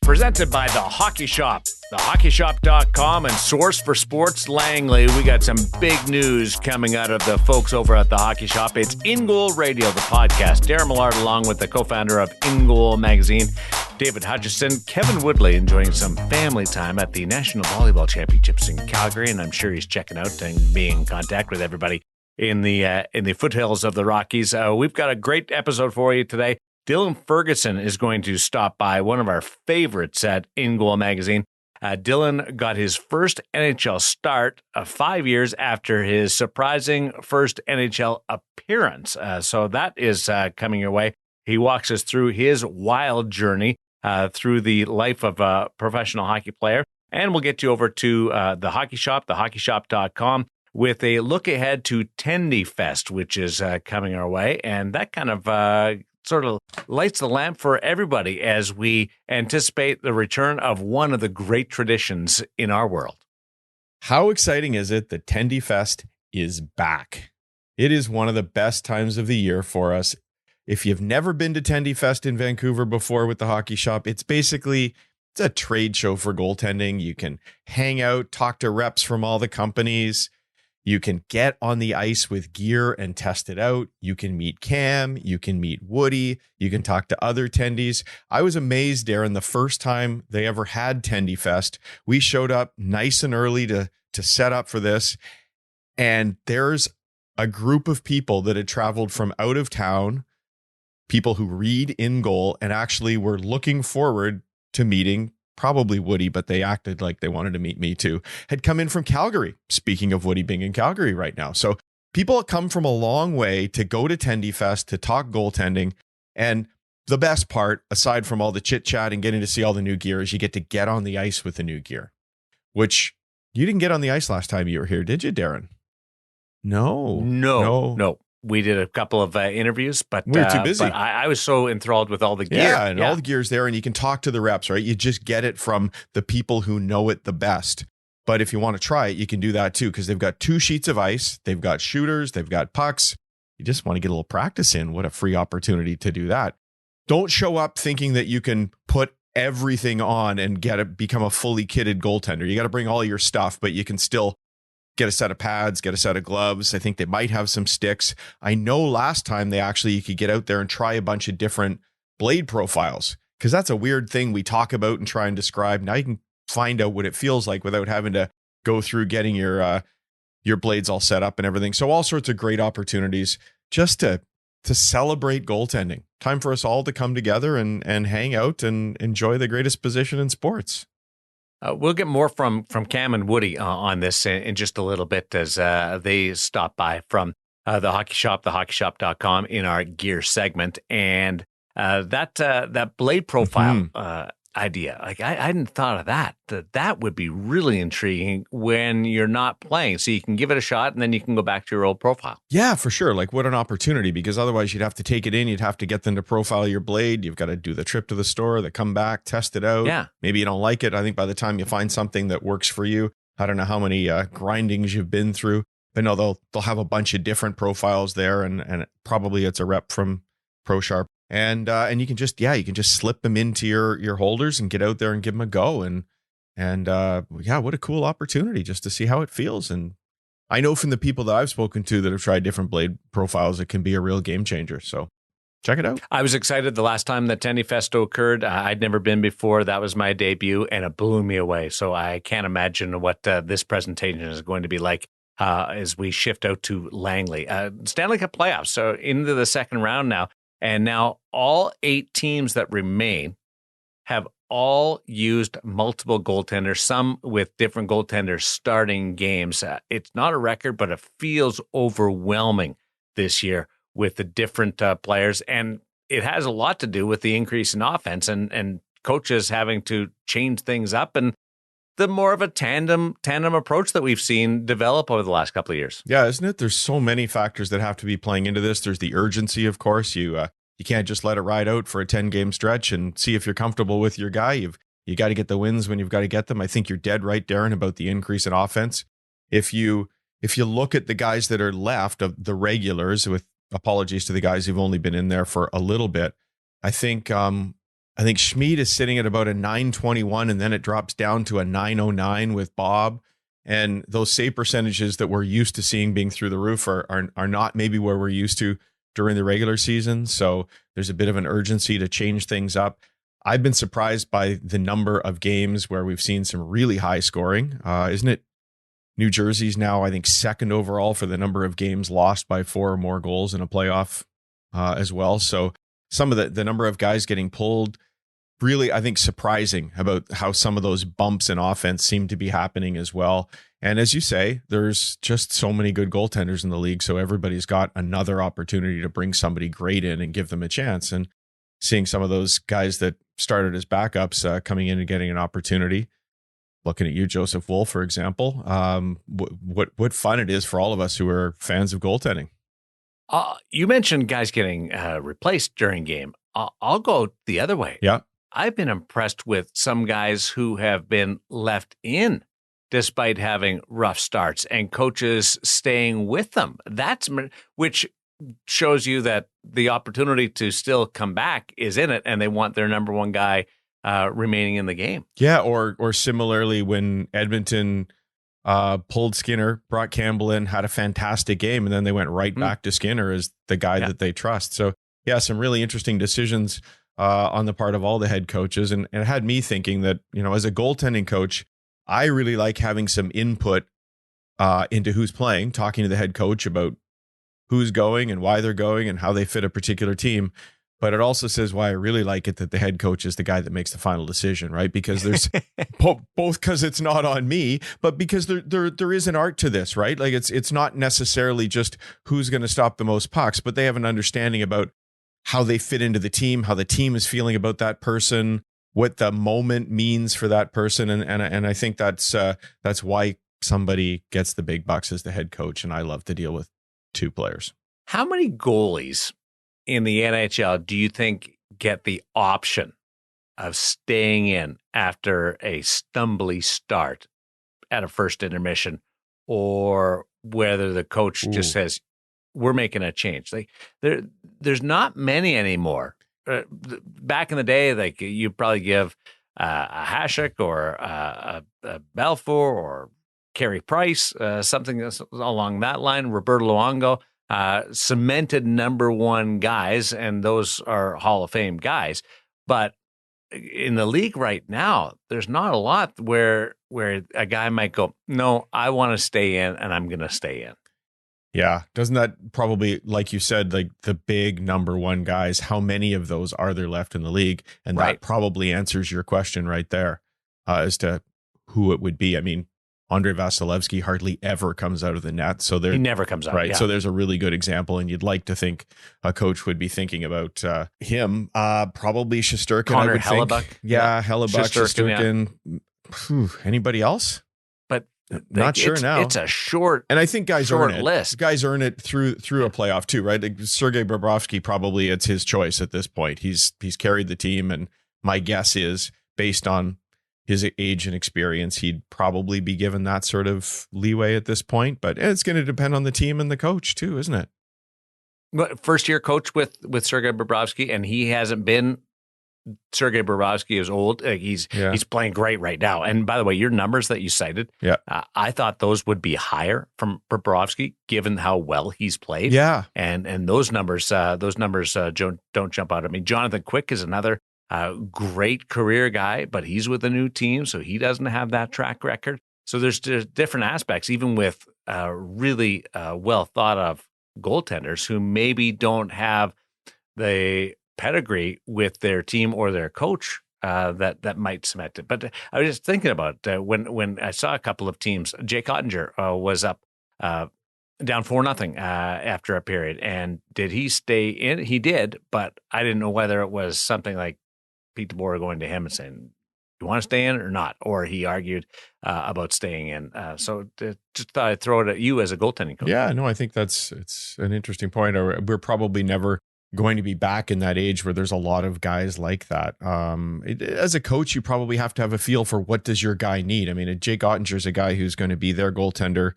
Presented by The Hockey Shop, thehockeyshop.com, and Source for Sports Langley. We got some big news coming out of the folks over at The Hockey Shop. It's In Goal Radio, the podcast. Darren Millard, along with the co-founder of In Goal magazine, David Hutchison, Kevin Woodley, enjoying some family time at the National Volleyball Championships in Calgary, and I'm sure he's checking out and being in contact with everybody in the foothills of the Rockies. We've got a great episode for you today. Dylan Ferguson is going to stop by, one of our favorites at In Goal magazine. Dylan got his first NHL start 5 years after his surprising first NHL appearance. So that is coming your way. He walks us through his wild journey through the life of a professional hockey player. And we'll get you over to the Hockey Shop, thehockeyshop.com, with a look ahead to TendyFest, which is coming our way. And that kind of sort of lights the lamp for everybody as we anticipate the return of one of the great traditions in our world. How exciting is it that TendyFest is back? It is one of the best times of the year for us. If you've never been to TendyFest in Vancouver before with the Hockey Shop, it's a trade show for goaltending. You can hang out, talk to reps from all the companies. You can get on the ice with gear and test it out. You can meet Cam. You can meet Woody. You can talk to other tendies. I was amazed, Darren, the first time they ever had TendyFest. We showed up nice and early to set up for this. And there's a group of people that had traveled from out of town, people who read In Goal, and actually were looking forward to meeting probably Woody, but they acted like they wanted to meet me too, had come in from Calgary. Speaking of Woody being in Calgary right now. So people come from a long way to go to TendyFest to talk goaltending. And the best part, aside from all the chit chat and getting to see all the new gear, is you get to get on the ice with the new gear, which you didn't get on the ice last time you were here, did you, Darren? No. We did a couple of interviews, but we were too busy. But I was so enthralled with all the gear. Yeah, and all the gear's there, and you can talk to the reps, right? You just get it from the people who know it the best. But if you want to try it, you can do that too, because they've got 2 sheets of ice, they've got shooters, they've got pucks. You just want to get a little practice in. What a free opportunity to do that. Don't show up thinking that you can put everything on and become a fully kitted goaltender. You got to bring all your stuff, but you can still get a set of pads, get a set of gloves. I think they might have some sticks. I know last time you could get out there and try a bunch of different blade profiles, because that's a weird thing we talk about and try and describe. Now you can find out what it feels like without having to go through getting your blades all set up and everything. So all sorts of great opportunities just to celebrate goaltending. Time for us all to come together and hang out and enjoy the greatest position in sports. We'll get more from Cam and Woody on this in just a little bit as they stop by from the Hockey Shop, thehockeyshop.com, in our gear segment. And that blade profile idea, like I hadn't thought of that. That would be really intriguing when you're not playing. So you can give it a shot and then you can go back to your old profile. Yeah, for sure. Like, what an opportunity, because otherwise you'd have to take it in. You'd have to get them to profile your blade. You've got to do the trip to the store, the come back, test it out. Yeah. Maybe you don't like it. I think by the time you find something that works for you, I don't know how many grindings you've been through, but no, they'll have a bunch of different profiles there, and probably it's a rep from ProSharp. And you can just slip them into your holders and get out there and give them a go. And what a cool opportunity just to see how it feels. And I know from the people that I've spoken to that have tried different blade profiles, it can be a real game changer. So check it out. I was excited the last time that TendyFest occurred. I'd never been before. That was my debut, and it blew me away. So I can't imagine what this presentation is going to be like as we shift out to Langley. Stanley Cup playoffs, so into the second round now. And now all 8 teams that remain have all used multiple goaltenders, some with different goaltenders starting games. It's not a record, but it feels overwhelming this year with the different players. And it has a lot to do with the increase in offense and coaches having to change things up, and the more of a tandem approach that we've seen develop over the last couple of years. Yeah, isn't it? There's so many factors that have to be playing into this. There's the urgency, of course. You can't just let it ride out for a 10-game stretch and see if you're comfortable with your guy. You got to get the wins when you've got to get them. I think you're dead right, Darren, about the increase in offense. If you look at the guys that are left of the regulars, with apologies to the guys who've only been in there for a little bit, I think I think Schmid is sitting at about a 921, and then it drops down to a 909 with Bob. And those save percentages that we're used to seeing being through the roof are not maybe where we're used to during the regular season. So there's a bit of an urgency to change things up. I've been surprised by the number of games where we've seen some really high scoring. Isn't it New Jersey's now, I think, second overall for the number of games lost by 4 or more goals in a playoff as well. So some of the number of guys getting pulled, really, I think, surprising about how some of those bumps in offense seem to be happening as well. And as you say, there's just so many good goaltenders in the league. So everybody's got another opportunity to bring somebody great in and give them a chance. And seeing some of those guys that started as backups coming in and getting an opportunity. Looking at you, Joseph Wolf, for example, what fun it is for all of us who are fans of goaltending. You mentioned guys getting replaced during game. I'll go the other way. Yeah. I've been impressed with some guys who have been left in despite having rough starts and coaches staying with them. Which shows you that the opportunity to still come back is in it, and they want their number one guy remaining in the game. Yeah, or similarly when Edmonton pulled Skinner, brought Campbell in, had a fantastic game, and then they went right back to Skinner as the guy that they trust. So yeah, some really interesting decisions on the part of all the head coaches. And it had me thinking that, as a goaltending coach, I really like having some input into who's playing, talking to the head coach about who's going and why they're going and how they fit a particular team. But it also says why I really like it that the head coach is the guy that makes the final decision, right? Because there's both because it's not on me, but because there is an art to this, right? Like it's not necessarily just who's going to stop the most pucks, but they have an understanding about how they fit into the team, how the team is feeling about that person, what the moment means for that person, and I think that's why somebody gets the big bucks as the head coach, and I love to deal with two players. How many goalies in the NHL do you think get the option of staying in after a stumbly start at a first intermission, or whether the coach just says, we're making a change? Like there's not many anymore. Back in the day, like you probably give a Hasek or a Balfour or Carey Price, something along that line, Roberto Luongo, cemented number one guys, and those are Hall of Fame guys. But in the league right now, there's not a lot where a guy might go, no, I want to stay in, and I'm going to stay in. Yeah. Doesn't that probably, like you said, like the big number one guys, how many of those are there left in the league? And that probably answers your question right there as to who it would be. I mean, Andrei Vasilevsky hardly ever comes out of the net. So he never comes out. Right. Yeah. So there's a really good example. And you'd like to think a coach would be thinking about him. Probably Shesterkin. Connor Hellebuck. Yeah. Hellebuck, Shesterkin. Anybody else? Not sure now. It's a short, and I think guys earn it. List. Guys earn it through a playoff too, right? Like Sergei Bobrovsky, probably it's his choice at this point. He's carried the team, and my guess is based on his age and experience, he'd probably be given that sort of leeway at this point. But it's going to depend on the team and the coach too, isn't it? First year coach with Sergei Bobrovsky, and he hasn't been. Sergei Bobrovsky is old. He's playing great right now. And by the way, your numbers that you cited, I thought those would be higher from Bobrovsky, given how well he's played. Yeah, and those numbers don't jump out at me. Jonathan Quick is another great career guy, but he's with a new team, so he doesn't have that track record. So there's different aspects, even with really well thought of goaltenders who maybe don't have the pedigree with their team or their coach that might cement it. But I was just thinking about when I saw a couple of teams. Jake Ottinger was up down 4-0 after a period, and did he stay in? He did, but I didn't know whether it was something like Pete DeBoer going to him and saying, "You want to stay in or not?" Or he argued about staying in. So just thought I'd throw it at you as a goaltending coach. Yeah, no, I think it's an interesting point. We're probably never going to be back in that age where there's a lot of guys like that. As a coach, you probably have to have a feel for what does your guy need. I mean, Jake Ottinger is a guy who's going to be their goaltender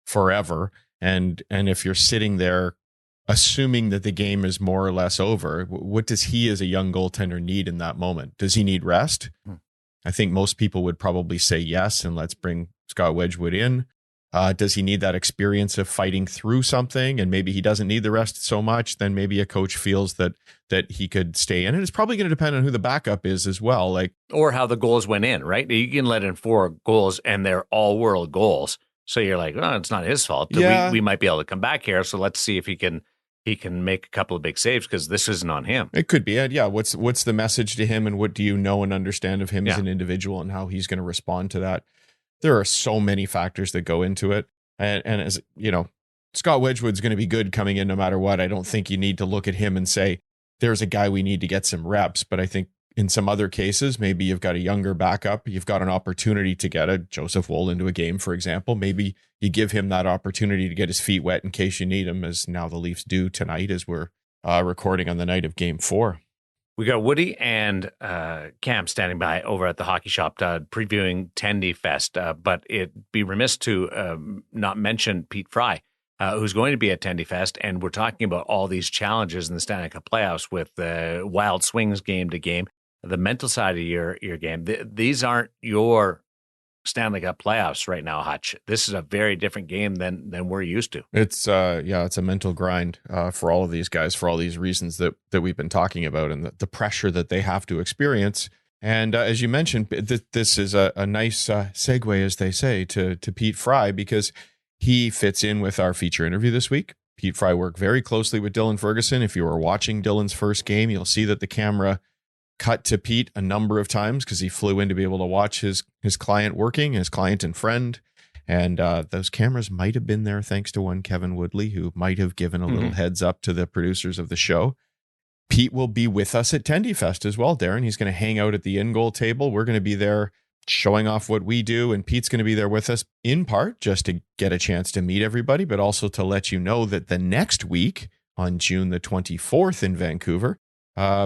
forever. And if you're sitting there assuming that the game is more or less over, what does he as a young goaltender need in that moment? Does he need rest? I think most people would probably say yes, and let's bring Scott Wedgwood in. Does he need that experience of fighting through something, and maybe he doesn't need the rest so much? Then maybe a coach feels that he could stay in, and it's probably going to depend on who the backup is as well. Like, or how the goals went in, right? You can let in 4 goals, and they're all world goals. So you're like, oh, it's not his fault. Yeah. We might be able to come back here. So let's see if he can make a couple of big saves, because this isn't on him. It could be. Yeah. What's the message to him, and what do you know and understand of him as an individual, and how he's going to respond to that? There are so many factors that go into it. And as you know, Scott Wedgwood's going to be good coming in no matter what. I don't think you need to look at him and say, there's a guy we need to get some reps. But I think in some other cases, maybe you've got a younger backup. You've got an opportunity to get a Joseph Woll into a game, for example. Maybe you give him that opportunity to get his feet wet in case you need him, as now the Leafs do tonight as we're recording on the night of Game 4. We got Woody and Cam standing by over at the Hockey Shop previewing TendyFest, but it'd be remiss to not mention Pete Fry, who's going to be at TendyFest, and we're talking about all these challenges in the Stanley Cup playoffs with wild swings game to game, the mental side of your game. These aren't your Stanley Cup playoffs right now, Hutch. This is a very different game than we're used to. It's it's a mental grind for all of these guys, for all these reasons that we've been talking about, and the pressure that they have to experience. And as you mentioned, this is a nice segue, as they say, to Pete Fry, because he fits in with our feature interview this week. Pete Fry worked very closely with Dylan Ferguson. If you were watching Dylan's first game, you'll see that the camera cut to Pete a number of times because he flew in to be able to watch his client working, his client and friend. And those cameras might have been there thanks to one Kevin Woodley, who might have given a little heads up to the producers of the show. Pete will be with us at TendyFest as well, Darren. He's going to hang out at the in-goal table. We're going to be there showing off what we do, and Pete's going to be there with us in part just to get a chance to meet everybody, but also to let you know that the next week on June the 24th in Vancouver,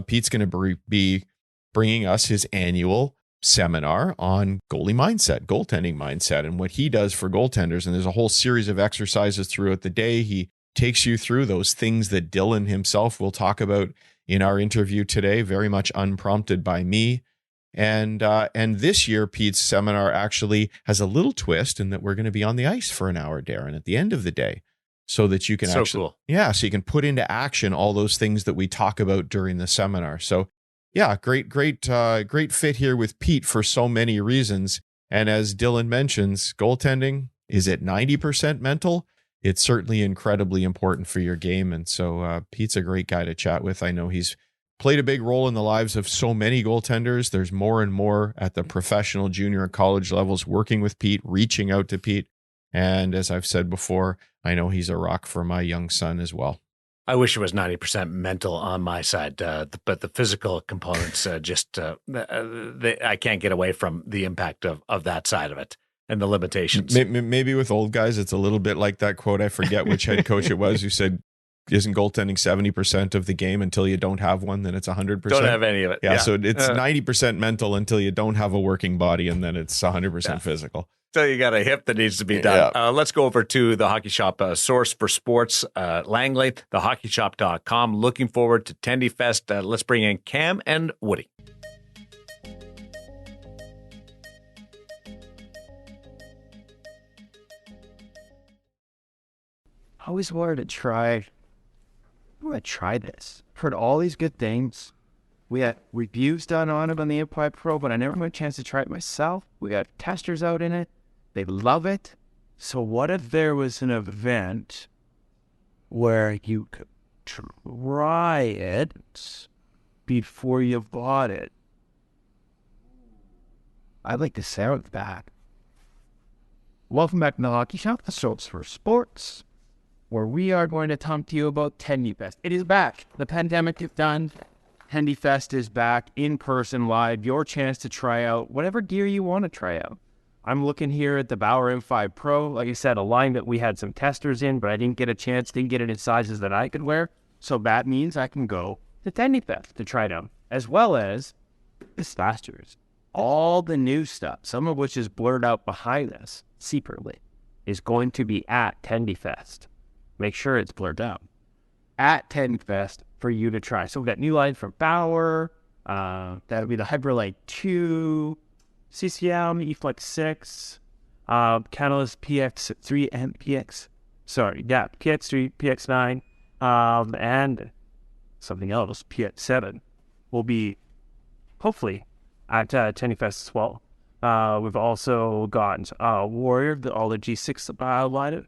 Pete's going to be bringing us his annual seminar on goalie mindset, goaltending mindset, and what he does for goaltenders. And there's a whole series of exercises throughout the day. He takes you through those things that Dylan himself will talk about in our interview today, very much unprompted by me. And this year, Pete's seminar actually has a little twist in that we're going to be on the ice for an hour, Darren, at the end of the day, so that you can so you can put into action all those things that we talk about during the seminar. So yeah, great fit here with Pete for so many reasons. And as Dylan mentions, goaltending is at 90% mental. It's certainly incredibly important for your game. And so Pete's a great guy to chat with. I know he's played a big role in the lives of so many goaltenders. There's more and more at the professional, junior, and college levels working with Pete, reaching out to Pete. And as I've said before, I know he's a rock for my young son as well. I wish it was 90% mental on my side, but the physical components I can't get away from the impact of that side of it and the limitations. Maybe with old guys, it's a little bit like that quote. I forget which head coach it was who said, isn't goaltending 70% of the game until you don't have one? Then it's 100%. Don't have any of it. Yeah, so it's 90% mental until you don't have a working body, and then it's 100% physical. So you got a hip that needs to be done. Yeah. Let's go over to the Hockey Shop source for sports, Langley, thehockeyshop.com. Looking forward to TendyFest. Let's bring in Cam and Woody. I always wanted to try. I'm going to try this. Heard all these good things. We had reviews done on it on the Empire Pro, but I never had a chance to try it myself. We got testers out in it. They love it. So what if there was an event where you could try it before you bought it? I'd like to sound that. Welcome back to the Hockey Shop, the source for sports, where we are going to talk to you about TendyFest. It is back. The pandemic is done. TendyFest is back in person, live. Your chance to try out whatever gear you want to try out. I'm looking here at the Bauer M5 Pro. Like I said, a line that we had some testers in, but I didn't get a chance, didn't get it in sizes that I could wear. So that means I can go to TendyFest to try it out, as well as the Slashers. All the new stuff, some of which is blurred out behind us secretly, is going to be at TendyFest. Make sure it's blurred out. at TendyFest for you to try. So we got new lines from Bauer. That would be the Hyperlight 2, CCM, eFlex 6, Catalyst PX3 and PX3, PX9, and something else, PX7, will be hopefully at TendyFest as well. We've also got Warrior, all the G6 lineup.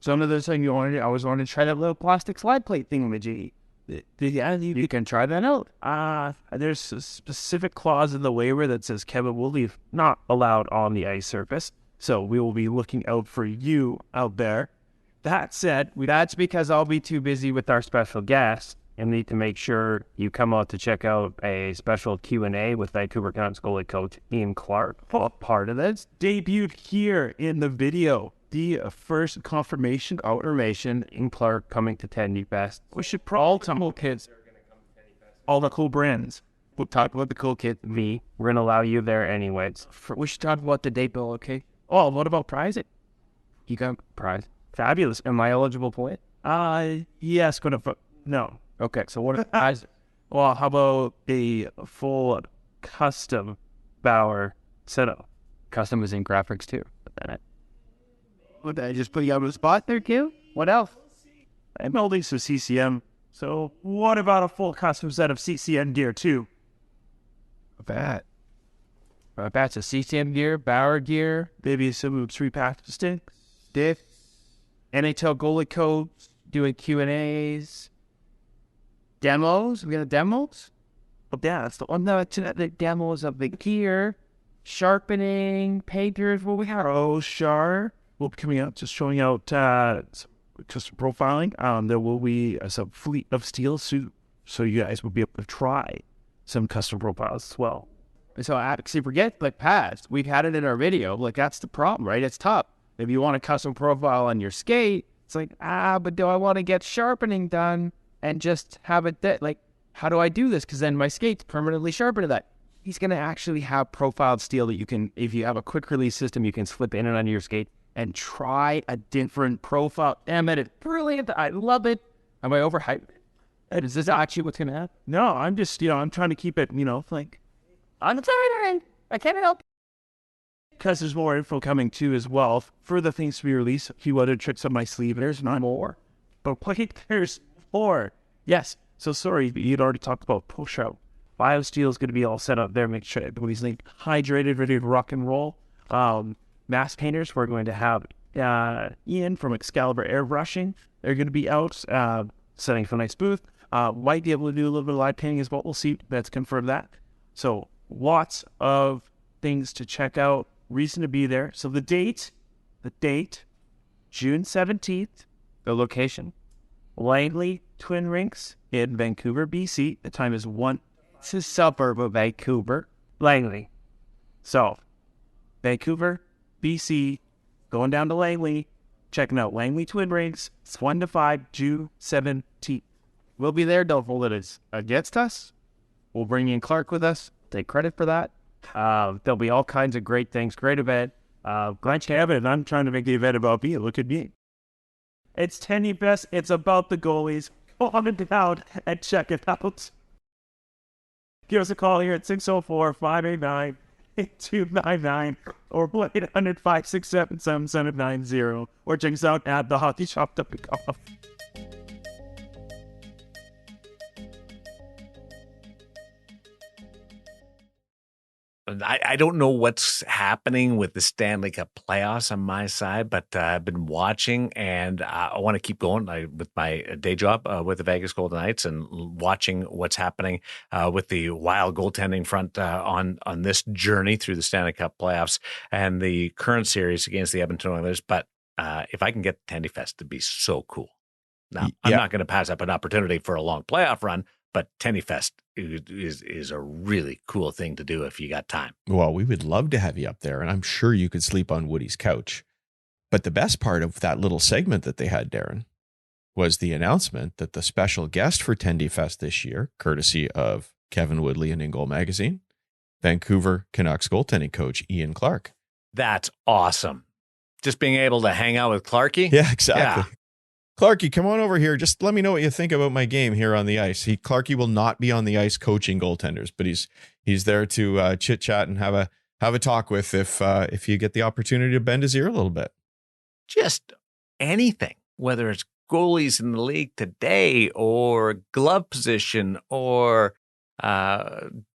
Some of those things I always wanted to try that little plastic slide plate thing with the G. Yeah, you can try that out. There's a specific clause in the waiver that says Kevin will leave not allowed on the ice surface. So we will be looking out for you out there. That said, that's because I'll be too busy with our special guest and need to make sure you come out to check out a special Q&A with Vancouver Canucks goalie coach Ian Clark. Part of this debuted here in the video. The first confirmation in Clark coming to TendyFest. We should all cool kids are going to come to TendyFest. All the cool brands. We'll talk about the cool kids. We're going to allow you there anyways. We should talk about the date bill, okay? Oh, what about pricing? You got prize. Fabulous. Am I eligible for it? Yes. No. Okay. So what if prize? Well, how about a full custom Bauer setup? Custom is in graphics too. What did I just put you on the spot there, Q? What else? I'm building some CCM. So what about a full custom set of CCM gear too? That's a CCM gear, Bauer gear, maybe some 3-pack sticks, diff, NHL goalie coach, doing Q&As, demos. We got demos? Oh, yeah, that's the one. No, it's the demos of the gear, sharpening, painters. What we have? Oh, sure. Will be coming out, just showing out some custom profiling. There will be some fleet of steel suit, so you guys will be able to try some custom profiles as well. So actually, forget like pads. We've had it in our video. Like that's the problem, right? It's tough. If you want a custom profile on your skate, it's like but do I want to get sharpening done and just have it like how do I do this? Because then my skate's permanently sharpened to that. He's gonna actually have profiled steel that you can, if you have a quick release system, you can slip in and under your skate and try a different profile. Damn it, it's brilliant. I love it. Am I overhyped? Is this actually what's going to happen? No, I'm just, I'm trying to keep it, like, I'm sorry, I can't help. Because there's more info coming too as well. Further things to be released, a few other tricks up my sleeve. There's not more. But wait, there's more. Yes. So sorry, you'd already talked about push-out. BioSteel is going to be all set up there. Make sure everybody's hydrated, ready to rock and roll. Mask painters, we're going to have Ian from Excalibur Airbrushing. They're going to be out setting up a nice booth. Might be able to do a little bit of live painting as well. We'll see. Let's confirm that. So lots of things to check out. Reason to be there. So the date, June 17th. The location, Langley Twin Rinks in Vancouver, BC. The time is 1. It's a suburb of Vancouver. Langley. So Vancouver, BC, going down to Langley, checking out Langley Twin Rinks. It's 1 to 5, June 17th. We'll be there. Don't hold it against us. We'll bring in Clark with us. Take credit for that. There'll be all kinds of great things. Great event. Glad you have it. I'm trying to make the event about me. Look at me. It's TendyFest. It's about the goalies. Go on down and check it out. Give us a call here at 604-589-8299 or 1-800-567-7790 or check us out at thehockeyshop.com. I don't know what's happening with the Stanley Cup playoffs on my side, but I've been watching and I want to keep going with my day job with the Vegas Golden Knights and watching what's happening with the Wild goaltending front on this journey through the Stanley Cup playoffs and the current series against the Edmonton Oilers. But if I can get TendyFest, it'd be so cool. Now, I'm not going to pass up an opportunity for a long playoff run, but TendyFest is a really cool thing to do if you got time. Well, we would love to have you up there, and I'm sure you could sleep on Woody's couch. But the best part of that little segment that they had, Darren, was the announcement that the special guest for TendyFest this year, courtesy of Kevin Woodley and In Goal Magazine, Vancouver Canucks goaltending coach Ian Clark. That's awesome. Just being able to hang out with Clarky. Yeah, exactly. Yeah. Clarky, come on over here. Just let me know what you think about my game here on the ice. Clarky will not be on the ice coaching goaltenders, but he's there to chit chat and have a talk with if you get the opportunity to bend his ear a little bit. Just anything, whether it's goalies in the league today or glove position or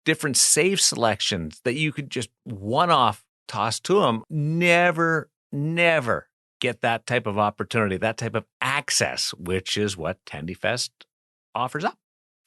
different save selections that you could just one-off toss to him. Never get that type of opportunity, that type of access, which is what TendyFest offers up.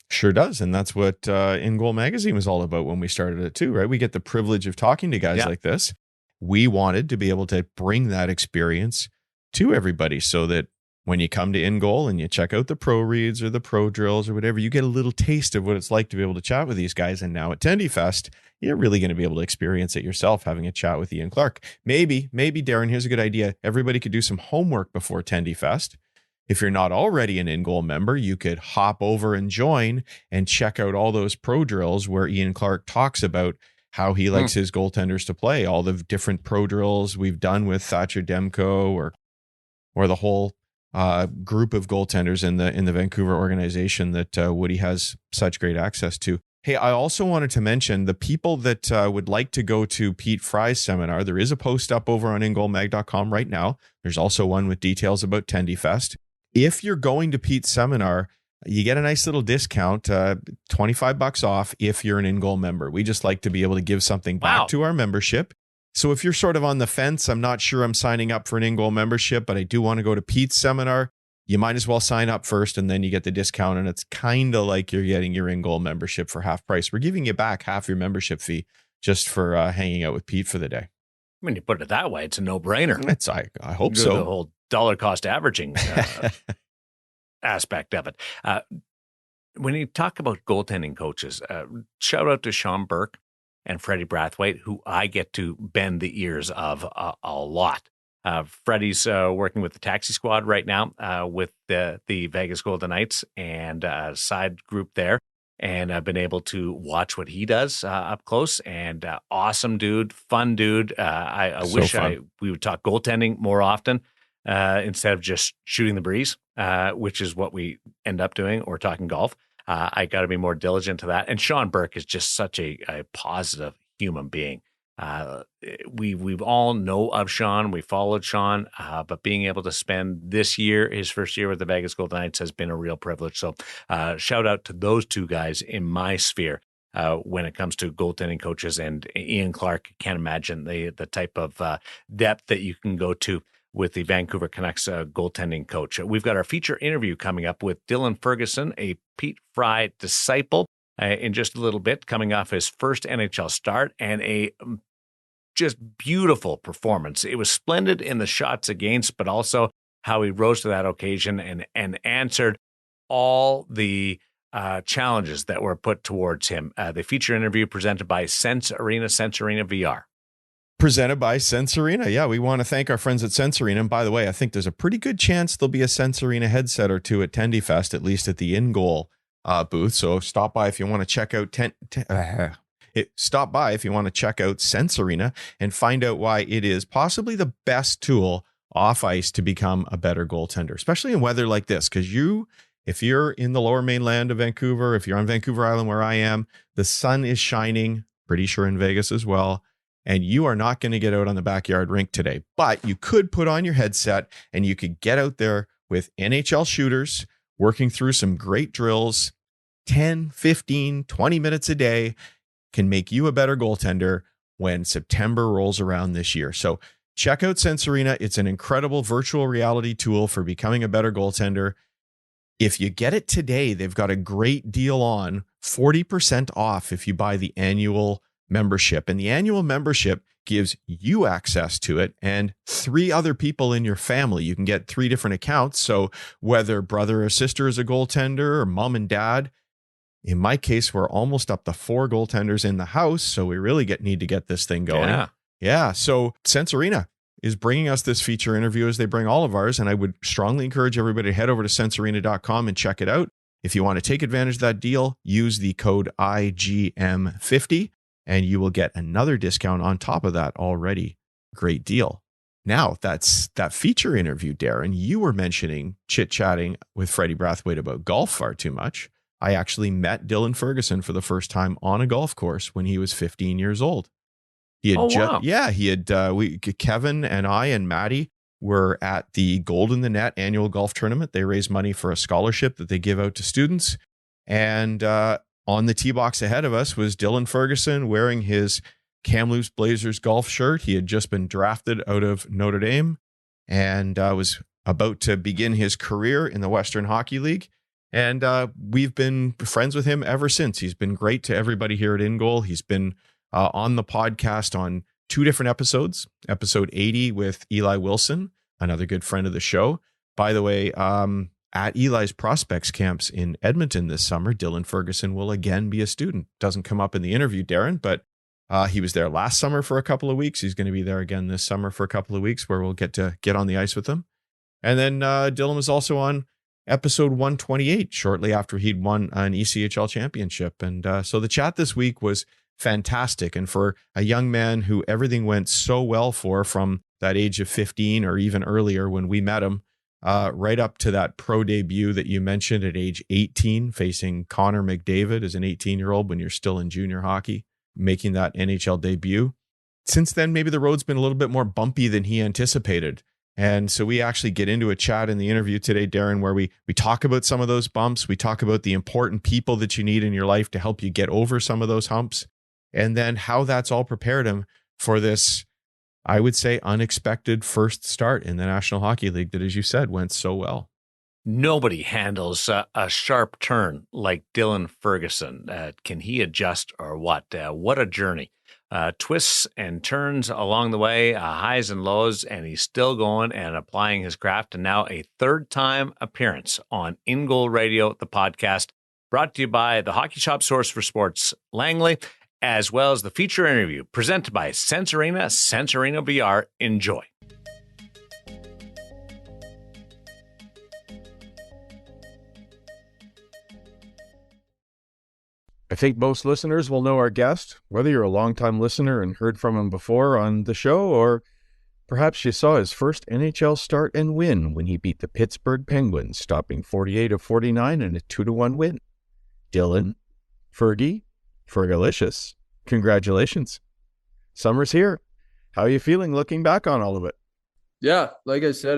Sure does. And that's what In Goal Magazine was all about when we started it too, right? We get the privilege of talking to guys like this. We wanted to be able to bring that experience to everybody so that when you come to In Goal and you check out the pro reads or the pro drills or whatever, you get a little taste of what it's like to be able to chat with these guys. And now at TendyFest, you're really going to be able to experience it yourself, having a chat with Ian Clark. Maybe, Darren, here's a good idea. Everybody could do some homework before TendyFest. If you're not already an In Goal member, you could hop over and join and check out all those pro drills where Ian Clark talks about how he likes his goaltenders to play, all the different pro drills we've done with Thatcher Demko or the whole group of goaltenders in the Vancouver organization that Woody has such great access to. Hey, I also wanted to mention the people that would like to go to Pete Fry's seminar. There is a post up over on ingoalmag.com right now. There's also one with details about TendyFest. If you're going to Pete's seminar, you get a nice little discount, $25 off if you're an In Goal member. We just like to be able to give something back to our membership. So if you're sort of on the fence, I'm not sure I'm signing up for an In Goal membership, but I do want to go to Pete's seminar, you might as well sign up first and then you get the discount. And it's kind of like you're getting your In Goal membership for half price. We're giving you back half your membership fee just for hanging out with Pete for the day. When you put it that way, it's a no-brainer. I hope so. The whole dollar cost averaging aspect of it. When you talk about goaltending coaches, shout out to Sean Burke and Freddie Brathwaite, who I get to bend the ears of a lot. Freddie's working with the taxi squad right now with the Vegas Golden Knights and side group there. And I've been able to watch what he does up close. And awesome dude, fun dude. I wish we would talk goaltending more often instead of just shooting the breeze, which is what we end up doing, or talking golf. I got to be more diligent to that. And Sean Burke is just such a positive human being. We all know of Sean. We followed Sean, but being able to spend this year, his first year with the Vegas Golden Knights, has been a real privilege. So shout out to those two guys in my sphere when it comes to goaltending coaches. And Ian Clark, can't imagine the type of depth that you can go to with the Vancouver Canucks goaltending coach. We've got our feature interview coming up with Dylan Ferguson, a Pete Fry disciple, in just a little bit, coming off his first NHL start and a just beautiful performance. It was splendid in the shots against, but also how he rose to that occasion and answered all the challenges that were put towards him. The feature interview presented by Sense Arena VR. Presented by Sense Arena. Yeah, we want to thank our friends at Sense Arena. And by the way, I think there's a pretty good chance there'll be a Sense Arena headset or two at TendyFest, at least at the In Goal booth. So stop by if you want to check out Sense Arena and find out why it is possibly the best tool off ice to become a better goaltender, especially in weather like this. Because if you're in the lower mainland of Vancouver, if you're on Vancouver Island where I am, the sun is shining, pretty sure in Vegas as well. And you are not going to get out on the backyard rink today, but you could put on your headset and you could get out there with NHL shooters working through some great drills. 10, 15, 20 minutes a day can make you a better goaltender when September rolls around this year. So check out Sense Arena. It's an incredible virtual reality tool for becoming a better goaltender. If you get it today, they've got a great deal on 40% off if you buy the annual membership. And the annual membership gives you access to it and 3 other people in your family. You can get 3 different accounts. So whether brother or sister is a goaltender or mom and dad, in my case, we're almost up to 4 goaltenders in the house. So we really need to get this thing going. Yeah. So Sense Arena is bringing us this feature interview as they bring all of ours. And I would strongly encourage everybody to head over to sensearena.com and check it out. If you want to take advantage of that deal, use the code IGM50. And you will get another discount on top of that already great deal. Now, that feature interview, Darren, you were mentioning chit-chatting with Freddie Brathwaite about golf far too much. I actually met Dylan Ferguson for the first time on a golf course when he was 15 years old. He had wow. Kevin and I and Maddie were at the Gold in the Net annual golf tournament. They raise money for a scholarship that they give out to students. And on the tee box ahead of us was Dylan Ferguson wearing his Kamloops Blazers golf shirt. He had just been drafted out of Notre Dame and was about to begin his career in the Western Hockey League. And we've been friends with him ever since. He's been great to everybody here at In Goal. He's been on the podcast on 2 different episodes. Episode 80 with Eli Wilson, another good friend of the show. By the way, at Eli's prospects camps in Edmonton this summer, Dylan Ferguson will again be a student. Doesn't come up in the interview, Darren, but he was there last summer for a couple of weeks. He's going to be there again this summer for a couple of weeks where we'll get on the ice with him. And then Dylan was also on episode 128 shortly after he'd won an ECHL championship. And so the chat this week was fantastic. And for a young man who everything went so well for from that age of 15 or even earlier when we met him, right up to that pro debut that you mentioned at age 18, facing Connor McDavid as an 18-year-old when you're still in junior hockey, making that NHL debut. Since then, maybe the road's been a little bit more bumpy than he anticipated. And so we actually get into a chat in the interview today, Darren, where we talk about some of those bumps. We talk about the important people that you need in your life to help you get over some of those humps. And then how that's all prepared him for this, I would say, unexpected first start in the National Hockey League that, as you said, went so well. Nobody handles a sharp turn like Dylan Ferguson. Can he adjust or what? What a journey. Twists and turns along the way, highs and lows, and he's still going and applying his craft. And now a 3rd time appearance on In Goal Radio, the podcast, brought to you by the Hockey Shop Source for Sports Langley, as well as the feature interview presented by Sensorina VR. Enjoy. I think most listeners will know our guest, whether you're a longtime listener and heard from him before on the show, or perhaps you saw his first NHL start and win when he beat the Pittsburgh Penguins, stopping 48 of 49 in a 2-1 win. Dylan, Fergalicious, congratulations. Summer's here. How are you feeling looking back on all of it? Yeah, like I said,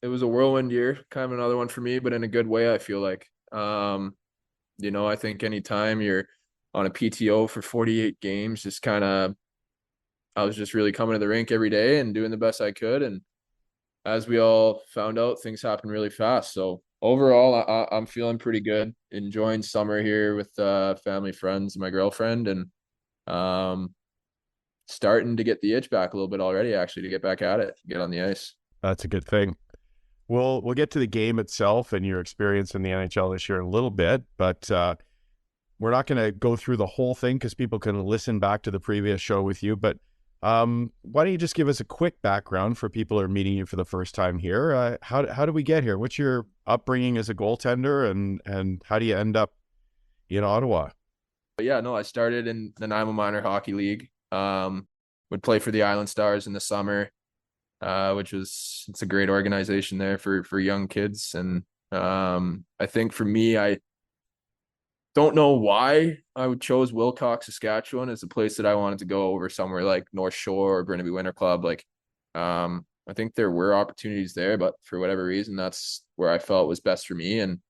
it was a whirlwind year, kind of another one for me, but in a good way, I feel like. I think anytime you're on a PTO for 48 games, I was just really coming to the rink every day and doing the best I could. And as we all found out, things happen really fast. So overall, I'm feeling pretty good, enjoying summer here with family, friends, and my girlfriend, and starting to get the itch back a little bit already, actually, to get back at it, get on the ice. That's a good thing. We'll get to the game itself and your experience in the NHL this year in a little bit, but we're not going to go through the whole thing because people can listen back to the previous show with you. But why don't you just give us a quick background for people who are meeting you for the first time here? How do we get here? What's your upbringing as a goaltender, and how do you end up in Ottawa? But yeah, no, I started in the Nanaimo Minor Hockey League. Would play for the Island Stars in the summer. It's a great organization there for young kids. And I think for me, I don't know why I chose Wilcox, Saskatchewan as a place that I wanted to go over somewhere like North Shore or Burnaby Winter Club. I think there were opportunities there, but for whatever reason, that's where I felt was best for me. And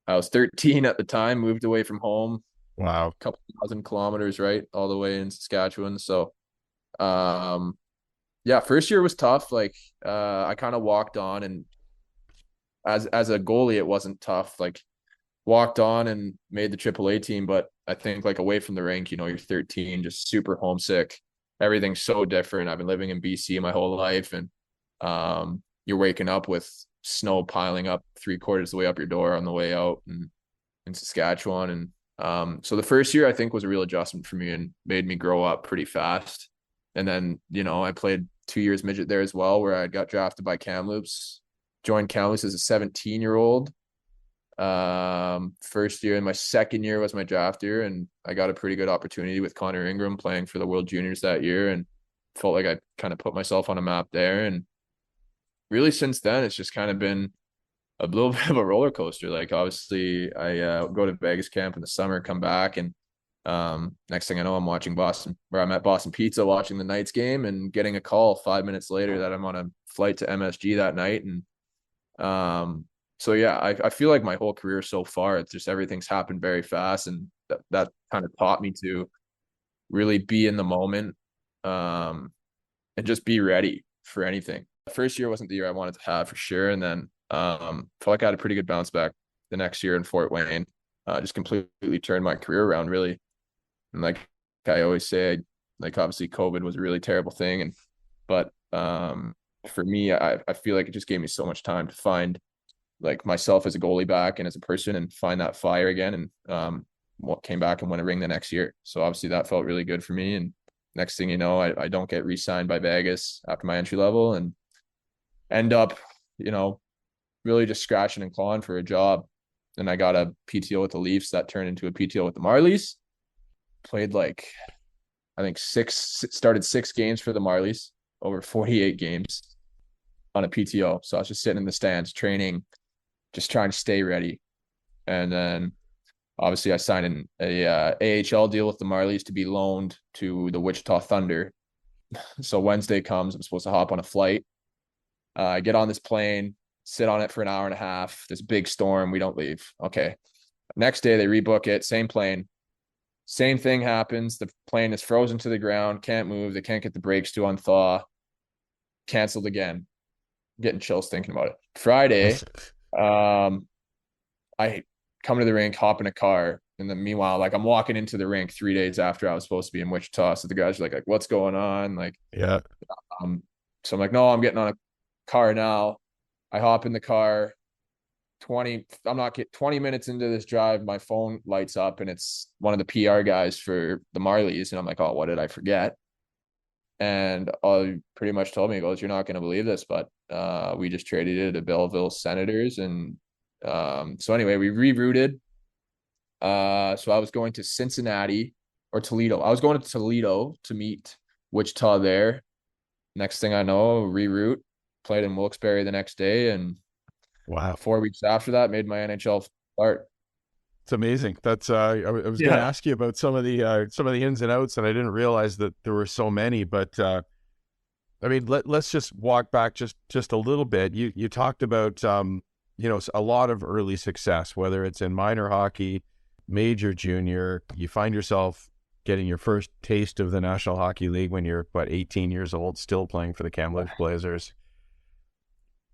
I was 13 at the time, moved away from home. Wow. A couple 1,000 kilometers, right? All the way in Saskatchewan. So, yeah, first year was tough. I kind of walked on, and as a goalie, it wasn't tough. Walked on and made the AAA team, but I think away from the rink, you're 13, just super homesick. Everything's so different. I've been living in BC my whole life, and you're waking up with snow piling up 3/4 of the way up your door on the way out and in Saskatchewan. And so the first year I think was a real adjustment for me and made me grow up pretty fast. And then, I played 2 years midget there as well, where I got drafted by Kamloops, joined Kamloops as a 17-year-old. First year, and my second year was my draft year, and I got a pretty good opportunity with Connor Ingram playing for the World Juniors that year, and felt like I kind of put myself on a map there. And really since then, it's just kind of been a little bit of a roller coaster. Like obviously I go to Vegas camp in the summer, come back, and next thing I know, I'm watching Boston, where I'm at Boston Pizza watching the Knights game and getting a call 5 minutes later that I'm on a flight to MSG that night. And so yeah, I feel like my whole career so far, it's just everything's happened very fast, and that kind of taught me to really be in the moment, and just be ready for anything. The first year wasn't the year I wanted to have for sure, and then felt like I had a pretty good bounce back the next year in Fort Wayne. Just completely turned my career around, really. And like I always say, like obviously COVID was a really terrible thing, but for me, I feel like it just gave me so much time to find like myself as a goalie back and as a person, and find that fire again. And what came back and won a ring the next year. So obviously that felt really good for me. And next thing you know, I don't get re-signed by Vegas after my entry level, and end up, really just scratching and clawing for a job. And I got a PTO with the Leafs that turned into a PTO with the Marlies. Played like, I think started 6 games for the Marlies over 48 games on a PTO. So I was just sitting in the stands training, just trying to stay ready. And then obviously I signed a AHL deal with the Marlies to be loaned to the Wichita Thunder. So Wednesday comes, I'm supposed to hop on a flight. I get on this plane, sit on it for an hour and a half. This big storm, we don't leave. Okay. Next day they rebook it, same plane. Same thing happens. The plane is frozen to the ground, can't move. They can't get the brakes to unthaw. Canceled again. I'm getting chills thinking about it. Friday, I come to the rink, hop in a car, and then meanwhile, like I'm walking into the rink 3 days after I was supposed to be in Wichita. So the guys are like, what's going on? Like, Yeah. So I'm like, no, I'm getting on a car now. I hop in the car. 20 minutes into this drive, my phone lights up and it's one of the PR guys for the Marlies. And I'm like, oh, what did I forget? And pretty much told me, he goes, you're not going to believe this, but we just traded it to Belleville Senators. And so anyway, we rerouted. So I was going to Cincinnati or Toledo. I was going to Toledo to meet Wichita there. Next thing I know, reroute, played in Wilkes-Barre the next day, and Wow. 4 weeks after that, made my NHL start. It's amazing. That's I was going to ask you about some of the ins and outs, and I didn't realize that there were so many. But I mean, let's just walk back just a little bit. You talked about a lot of early success, whether it's in minor hockey, major, junior. You find yourself getting your first taste of the National Hockey League when you're 18 years old, still playing for the Kamloops Blazers.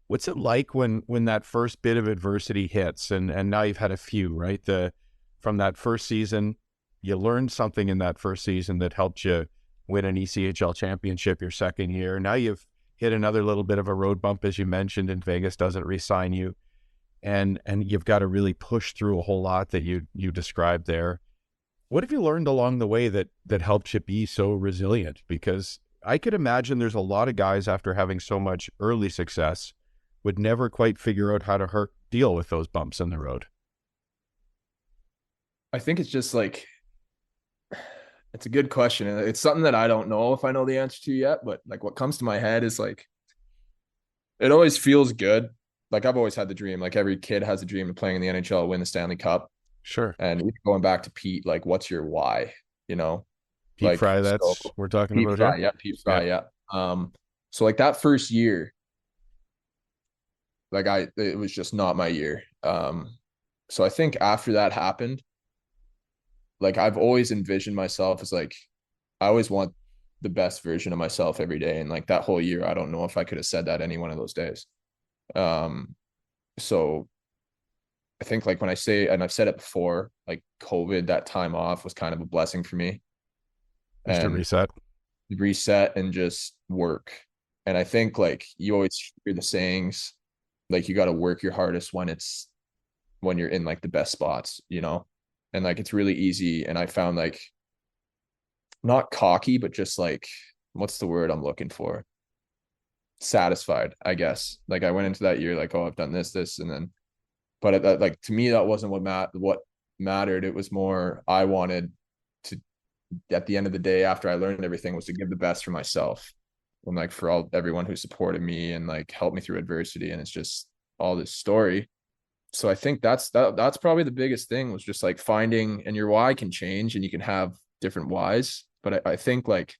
What's it like when that first bit of adversity hits, and now you've had a few, right? From that first season, you learned something in that first season that helped you win an ECHL championship your second year. Now you've hit another little bit of a road bump, as you mentioned, and Vegas doesn't re-sign you. And you've got to really push through a whole lot that you described there. What have you learned along the way that helped you be so resilient? Because I could imagine there's a lot of guys after having so much early success would never quite figure out how to deal with those bumps in the road. I think it's just like, it's a good question. And it's something that I don't know if I know the answer to yet, but like what comes to my head is like, it always feels good. Like I've always had the dream, like every kid has a dream of playing in the NHL, win the Stanley Cup. Sure. And going back to Pete, like what's your why, Pete like Fry, we're talking Pete about Fry, here. yeah, Pete Fry, yeah. So like that first year, like it was just not my year. So I think after that happened, like I've always envisioned myself as like, I always want the best version of myself every day. And like that whole year, I don't know if I could have said that any one of those days. So I think like when I say, and I've said it before, like COVID, that time off was kind of a blessing for me. Just to reset and just work. And I think like you always hear the sayings, like you got to work your hardest when you're in like the best spots, and like it's really easy. And I found like not cocky, but just like, what's the word I'm looking for? Satisfied, I guess. Like I went into that year like, oh, I've done this, and then, but like to me, that wasn't what mattered. It was more I wanted to, at the end of the day, after I learned everything, was to give the best for myself. and like for everyone who supported me and like helped me through adversity. And it's just all this story. So I think that's probably the biggest thing, was just like finding, and your why can change and you can have different whys. But I think like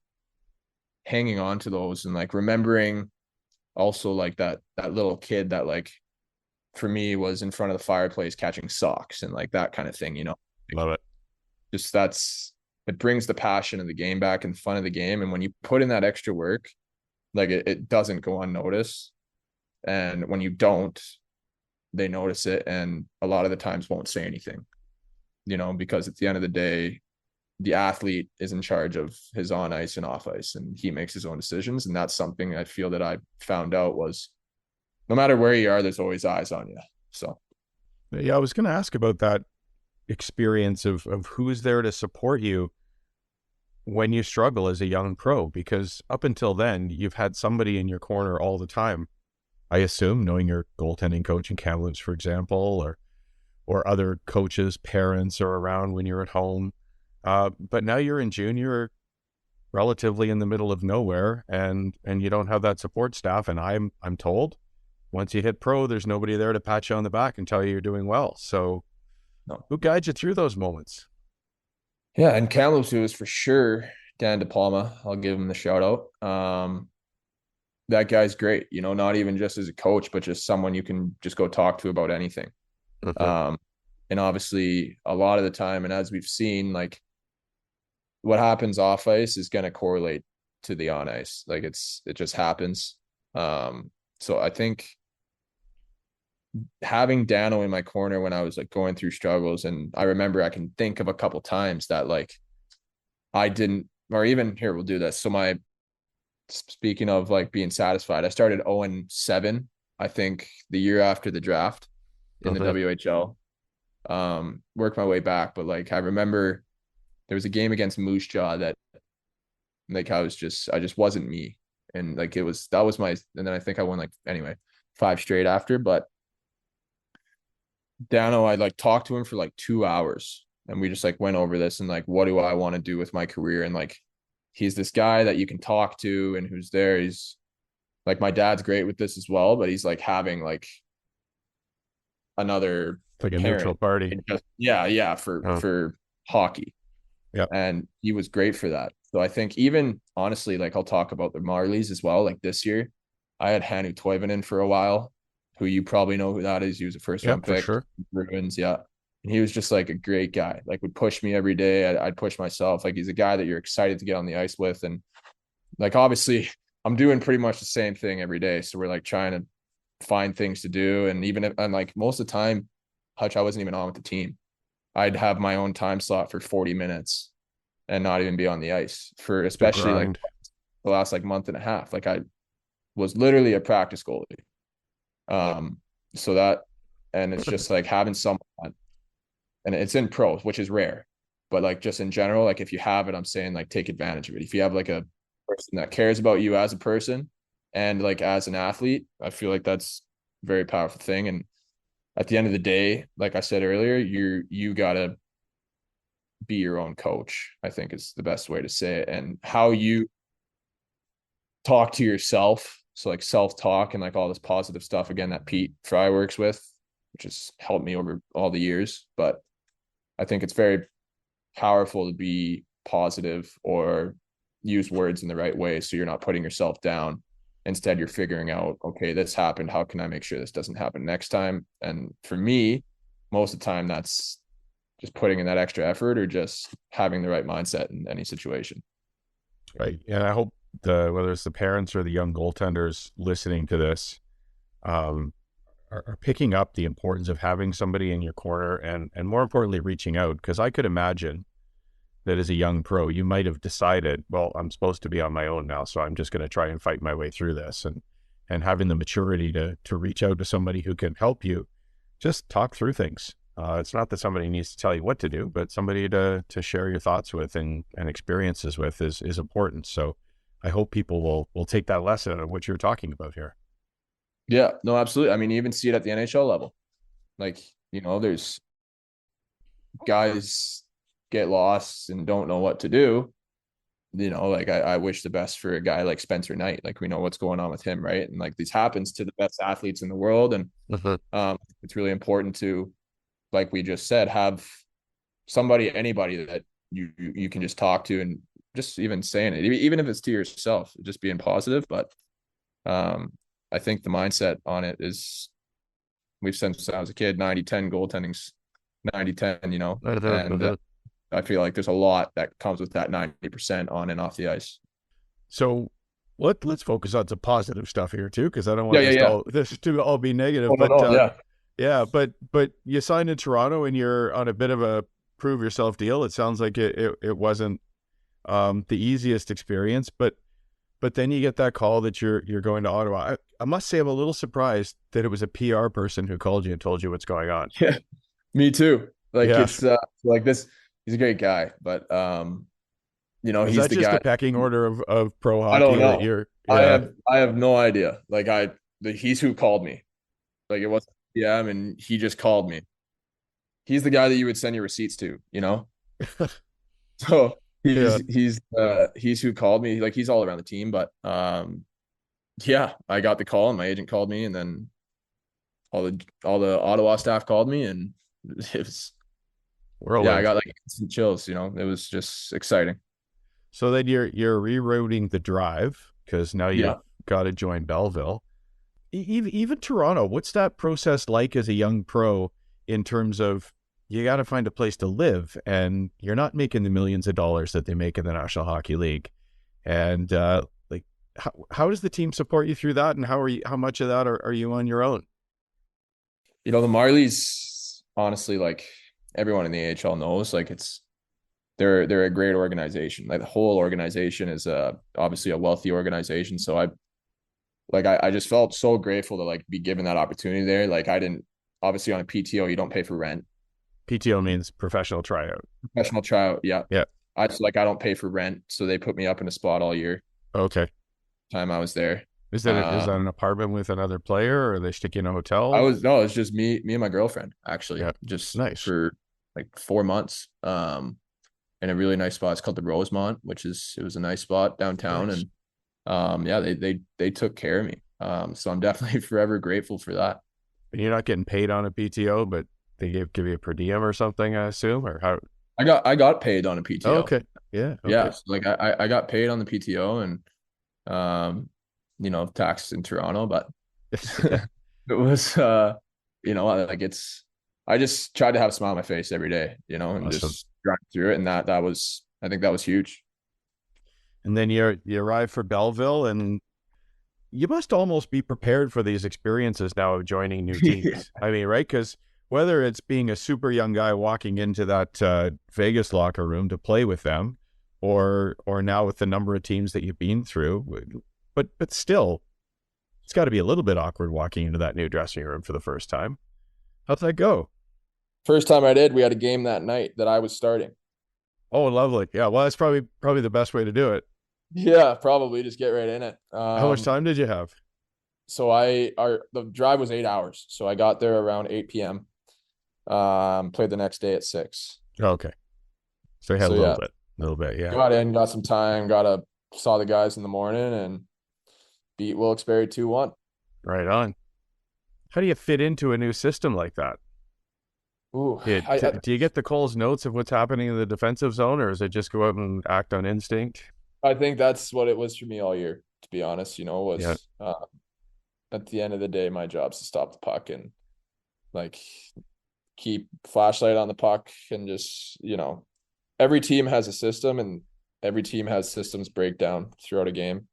hanging on to those and like remembering also like that little kid that like for me was in front of the fireplace catching socks and like that kind of thing, Love it. just it brings the passion of the game back and fun of the game. And when you put in that extra work, like it doesn't go unnoticed. And when you don't, they notice it, and a lot of the times won't say anything, because at the end of the day, the athlete is in charge of his on ice and off ice, and he makes his own decisions. And that's something I feel that I found out was, no matter where you are, there's always eyes on you. So Yeah, I was going to ask about that experience of who's there to support you when you struggle as a young pro, because up until then, you've had somebody in your corner all the time. I assume, knowing your goaltending coach in Kamloops, for example, or other coaches, parents are around when you're at home. But now you're in junior, relatively in the middle of nowhere, and you don't have that support staff. And I'm told, once you hit pro, there's nobody there to pat you on the back and tell you you're doing well. So no. Who guides you through those moments? Yeah, and Kamloops, it was for sure Dan DePalma. I'll give him the shout out. That guy's great, not even just as a coach, but just someone you can just go talk to about anything. Mm-hmm. And obviously a lot of the time, and as we've seen, like what happens off ice is going to correlate to the on ice. Like it just happens. So I think having Dano in my corner when I was like going through struggles, and I remember I can think of a couple times that like I didn't, or even here, we'll do this. So speaking of like being satisfied, I started 0-7, I think the year after the draft in the WHL. Worked my way back, but like I remember there was a game against Moose Jaw that like I just wasn't me. And like that was my, and then I think I won like anyway 5 straight after. But Dano, I like talked to him for like 2 hours, and we just like went over this and like, what do I want to do with my career? And like, he's this guy that you can talk to and who's there. He's like, my dad's great with this as well, but he's like having like another Like a parent. neutral party. Yeah, for hockey. Yeah. And he was great for that. So I think even honestly, like I'll talk about the Marlies as well. Like this year, I had Hannu Toivonen for a while, who you probably know who that is. He was a first round pick. For sure. Bruins, yeah. And he was just like a great guy. Like would push me every day. I'd push myself. Like he's a guy that you're excited to get on the ice with. And like obviously I'm doing pretty much the same thing every day. So we're like trying to find things to do. And even if, and like most of the time, Hutch, I wasn't even on with the team. I'd have my own time slot for 40 minutes and not even be on the ice for especially like the last like month and a half. Like I was literally a practice goalie. So that, and it's just like having someone, and it's in pros, which is rare, but like just in general, like if you have it, I'm saying like take advantage of it. If you have like a person that cares about you as a person and like as an athlete, I feel like that's a very powerful thing. And at the end of the day, like I said earlier, you gotta be your own coach, I think is the best way to say it. And how you talk to yourself, so like self-talk and like all this positive stuff, again, that Pete Fry works with, which has helped me over all the years. But I think it's very powerful to be positive or use words in the right way, so you're not putting yourself down. Instead, you're figuring out, okay, this happened. How can I make sure this doesn't happen next time? And for me, most of the time, that's just putting in that extra effort or just having the right mindset in any situation. Right. And I hope whether it's the parents or the young goaltenders listening to this are picking up the importance of having somebody in your corner and more importantly, reaching out. Because I could imagine that as a young pro, you might have decided, well, I'm supposed to be on my own now, so I'm just going to try and fight my way through this. And having the maturity to reach out to somebody who can help you just talk through things. It's not that somebody needs to tell you what to do, but somebody to share your thoughts with and experiences with is important. So I hope people will take that lesson of what you're talking about here. Yeah, no, absolutely. I mean, you even see it at the NHL level. Like, there's guys get lost and don't know what to do. like I wish the best for a guy like Spencer Knight. Like we know what's going on with him, right? And like this happens to the best athletes in the world. And it's really important to, like we just said, have anybody that you can just talk to and just even saying it, even if it's to yourself, just being positive. But I think the mindset on it is, we've said since I was a kid, 90-10 goaltending's 90-10, and I feel like there's a lot that comes with that 90% on and off the ice. So let's focus on some positive stuff here too, because I don't want this to all be negative. But you signed in Toronto and you're on a bit of a prove yourself deal. It sounds like it wasn't the easiest experience, but then you get that call that you're going to Ottawa. I must say I'm a little surprised that it was a PR person who called you and told you what's going on. Yeah, me too. Like it's like this. He's a great guy, but is he's that the just guy. the pecking order of pro hockey? I don't know. I have no idea. Like he's who called me. Like it wasn't PM, and he just called me. He's the guy that you would send your receipts to, So he's who called me. Like he's all around the team, but I got the call and my agent called me, and then all the Ottawa staff called me, and it was I got like instant chills. It was just exciting. So then you're rerouting the drive because now you've got to join Belleville. Even Toronto, what's that process like as a young pro in terms of you got to find a place to live and you're not making the millions of dollars that they make in the National Hockey League? And like, how does the team support you through that? And how much of that are you on your own? The Marlies, honestly, like everyone in the AHL knows, like they're a great organization. Like the whole organization is obviously a wealthy organization. So I just felt so grateful to like be given that opportunity there. Like I didn't, obviously on a PTO, you don't pay for rent. PTO means professional tryout. Professional tryout. Yeah. Yeah. I don't pay for rent. So they put me up in a spot all year. Okay. Time I was there. Is that an apartment with another player, or they stick you in a hotel? It's just me and my girlfriend, actually. Yeah. Just nice for like 4 months. In a really nice spot. It's called the Rosemont, it was a nice spot downtown. Nice. And they took care of me. So I'm definitely forever grateful for that. And you're not getting paid on a PTO, but they give you a per diem or something, I assume, or how? I got paid on a PTO. Oh, okay. Yeah. Okay. Yeah. So like I got paid on the PTO, and taxes in Toronto, but it was like I just tried to have a smile on my face every day, and awesome. Just grind through it, and I think that was huge. And then you arrive for Belleville, and you must almost be prepared for these experiences now of joining new teams. I mean, right? Because whether it's being a super young guy walking into that Vegas locker room to play with them, or now with the number of teams that you've been through, but still, it's got to be a little bit awkward walking into that new dressing room for the first time. How'd that go? First time I did, we had a game that night that I was starting. Oh, lovely. Yeah, well, that's probably the best way to do it. Yeah, probably just get right in it. How much time did you have? So the drive was 8 hours. So I got there around 8 p.m. Played the next day at 6. Okay. So you had a little bit, yeah. Got in, got some time, saw the guys in the morning and beat Wilkes-Barre 2-1. Right on. How do you fit into a new system like that? Ooh, do you get the Cole's notes of what's happening in the defensive zone, or is it just go out and act on instinct? I think that's what it was for me all year, to be honest. At the end of the day, my job's to stop the puck and like keep flashlight on the puck, and just, every team has a system, and every team has systems breakdown throughout a game,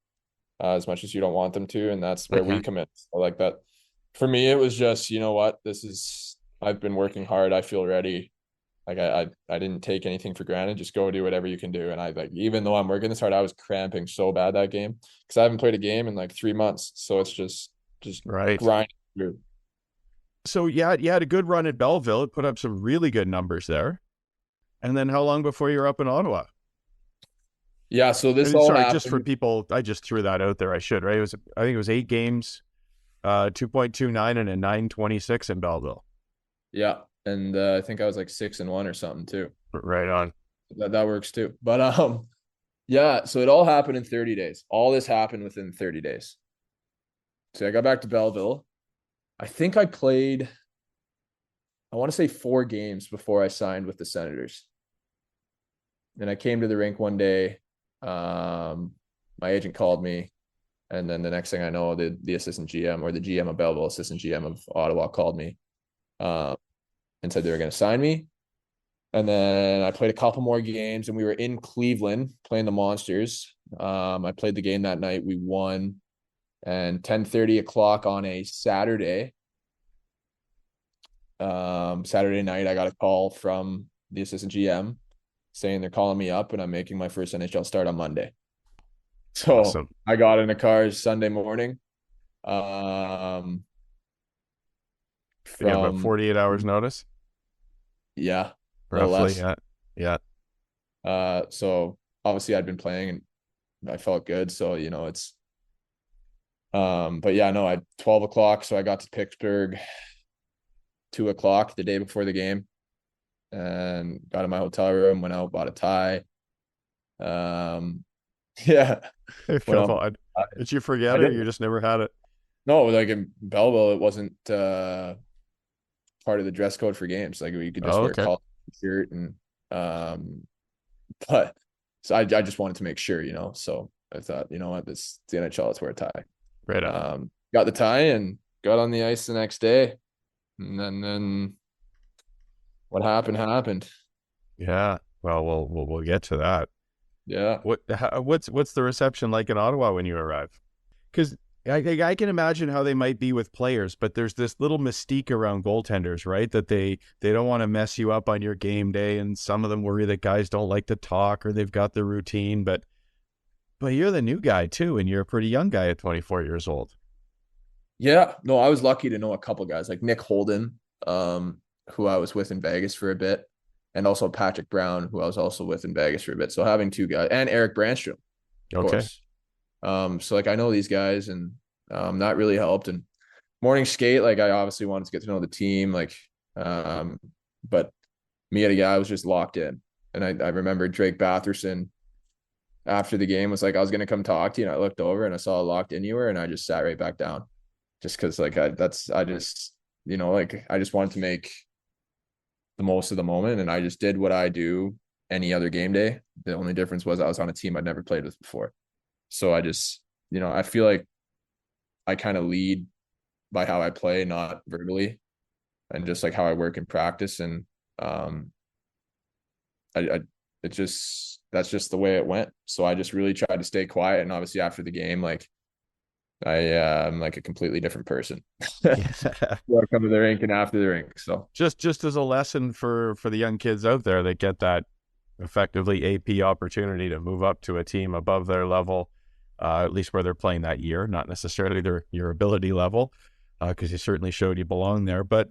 as much as you don't want them to. And that's where we come in. So like that, for me, it was just, I've been working hard. I feel ready. Like I didn't take anything for granted. Just go do whatever you can do. And even though I'm working this hard, I was cramping so bad that game because I haven't played a game in like 3 months. So it's just right. grinding through. So you had a good run at Belleville. It put up some really good numbers there. And then how long before you're up in Ottawa? Yeah. So happened. Just for people, I just threw that out there. I should, right? I think it was 8 games, 2.29 and a 9.26 in Belleville. Yeah. And I think I was like 6-1 or something too. Right on. That works too. But Yeah, so it all happened in 30 days. All this happened within 30 days. So I got back to Belleville. I think I played, I want to say 4 games before I signed with the Senators. And I came to the rink one day. My agent called me, and then the next thing I know, the assistant GM, or the GM of Belleville, assistant GM of Ottawa, called me and said they were going to sign me. And then I played a couple more games, and we were in Cleveland playing the Monsters. I played the game that night. We won. And 10:30 o'clock on a Saturday night, I got a call from the assistant GM saying they're calling me up and I'm making my first NHL start on Monday. So Awesome. I got in the car Sunday morning. From You have about 48 hours notice, yeah, a little roughly. less. Yeah. So obviously I'd been playing and I felt good. So, it's but yeah, no, I 12 o'clock. So I got to Pittsburgh 2 o'clock the day before the game and got in my hotel room, went out, bought a tie. Yeah. I Went feel out. odd. Did you I forget it? didn't. You just never had it. No, like in Belleville, it wasn't part of the dress code for games. Like we could just Oh, wear a okay. collar shirt and but so I just wanted to make sure, So I thought, you know what, this is the NHL, let's wear a tie. Right on. Got the tie and got on the ice the next day. And then what happened. Yeah. Well, we'll get to that. Yeah. What's the reception like in Ottawa when you arrive? Because I can imagine how they might be with players, but there's this little mystique around goaltenders, right? That they don't want to mess you up on your game day, and some of them worry that guys don't like to talk or they've got their routine. But you're the new guy too, and you're a pretty young guy at 24 years old. Yeah. No, I was lucky to know a couple guys like Nick Holden, who I was with in Vegas for a bit, and also Patrick Brown, who I was also with in Vegas for a bit. So having 2 guys, and Eric Brandstrom, of Okay. course. So like I know these guys, and that really helped. And morning skate, like I obviously wanted to get to know the team, but me and a guy was just locked in. And I remember Drake Batherson after the game was like, I was gonna come talk to you, and I looked over and I saw locked in you were, and I just sat right back down, just because like I just I just wanted to make the most of the moment, and I just did what I do any other game day. The only difference was I was on a team I'd never played with before. So I just, I feel like I kind of lead by how I play, not verbally, and just like how I work in practice. And I it just that's just the way it went. So I just really tried to stay quiet. And obviously after the game, like I'm like a completely different person. Yeah. Before I come to the rink and after the rink. So just as a lesson for the young kids out there that get that effectively AP opportunity to move up to a team above their level, at least where they're playing that year, not necessarily your ability level, because you certainly showed you belong there. But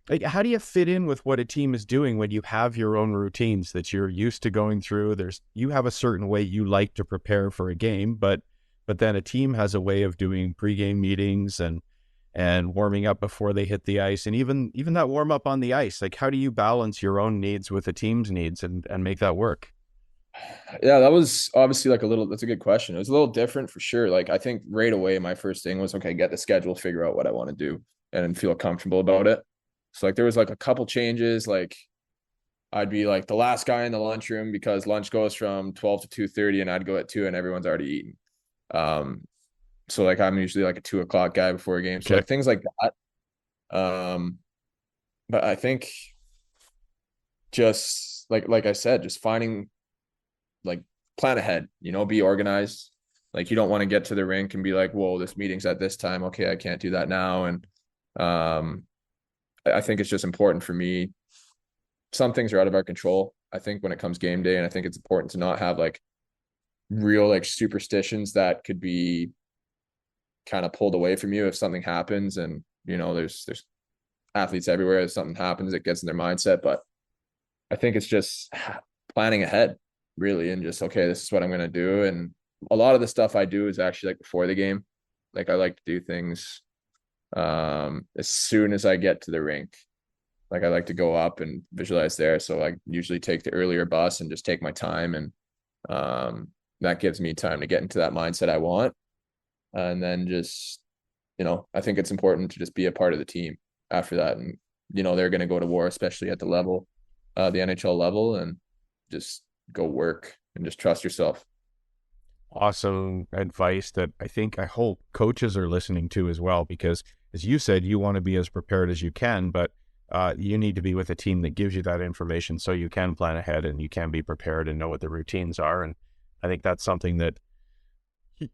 like, how do you fit in with what a team is doing when you have your own routines that you're used to going through? You have a certain way you like to prepare for a game, but then a team has a way of doing pregame meetings and warming up before they hit the ice, and even that warm up on the ice. Like, how do you balance your own needs with the team's needs and make that work? yeah, that was obviously like that's a good question. It was a little different for sure. Like I think right away my first thing was, okay, get the schedule, figure out what I want to do and feel comfortable about it. So like there was like a couple changes. Like I'd be like the last guy in the lunchroom because lunch goes from 12 to 2:30 and I'd go at 2 and everyone's already eaten. So like I'm usually like a 2 o'clock guy before a game. So Okay. like things like that. But I think just like I said, just finding like plan ahead, be organized. Like you don't want to get to the rink and be like, whoa, this meeting's at this time. Okay, I can't do that now. And I think it's just important for me. Some things are out of our control, I think, when it comes game day. And I think it's important to not have like real like superstitions that could be kind of pulled away from you if something happens. And there's athletes everywhere. If something happens, it gets in their mindset. But I think it's just planning ahead, really, and just, okay, this is what I'm going to do. And a lot of the stuff I do is actually like before the game. Like I like to do things as soon as I get to the rink. Like I like to go up and visualize there. So I usually take the earlier bus and just take my time. And that gives me time to get into that mindset I want. And then just, I think it's important to just be a part of the team after that. And, they're going to go to war, especially at the level, the NHL level, and just go work and just trust yourself. Awesome advice that I hope coaches are listening to as well, because as you said, you want to be as prepared as you can, but you need to be with a team that gives you that information so you can plan ahead and you can be prepared and know what the routines are. And I think that's something that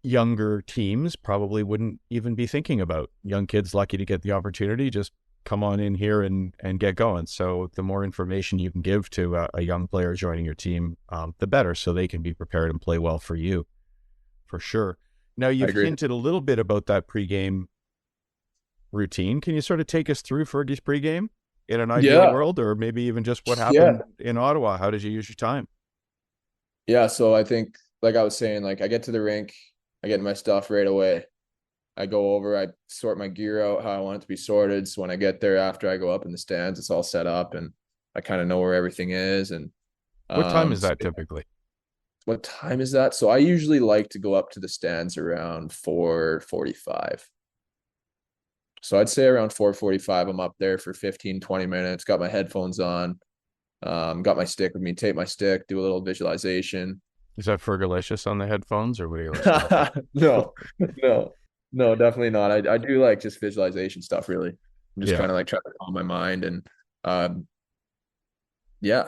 younger teams probably wouldn't even be thinking about. Young kids lucky to get the opportunity, just come on in here and get going. So the more information you can give to a young player joining your team, the better, so they can be prepared and play well for you. For sure. Now, you've hinted a little bit about that pregame routine. Can you sort of take us through Fergie's pregame in an ideal world, or maybe even just what happened in Ottawa? How did you use your time? Yeah, so I think, like I was saying, like I get to the rink, I get my stuff right away. I go over, I sort my gear out how I want it to be sorted. So when I get there, after I go up in the stands, it's all set up and I kind of know where everything is. And what time is that typically? What time is that? So I usually like to go up to the stands around 4:45. So I'd say around 4:45, I'm up there for 15, 20 minutes, got my headphones on, got my stick with me, tape my stick, do a little visualization. Is that Fergalicious on the headphones, or what are you listening to? No, definitely not. I do like just visualization stuff, really. I'm just kind of like trying to calm my mind. And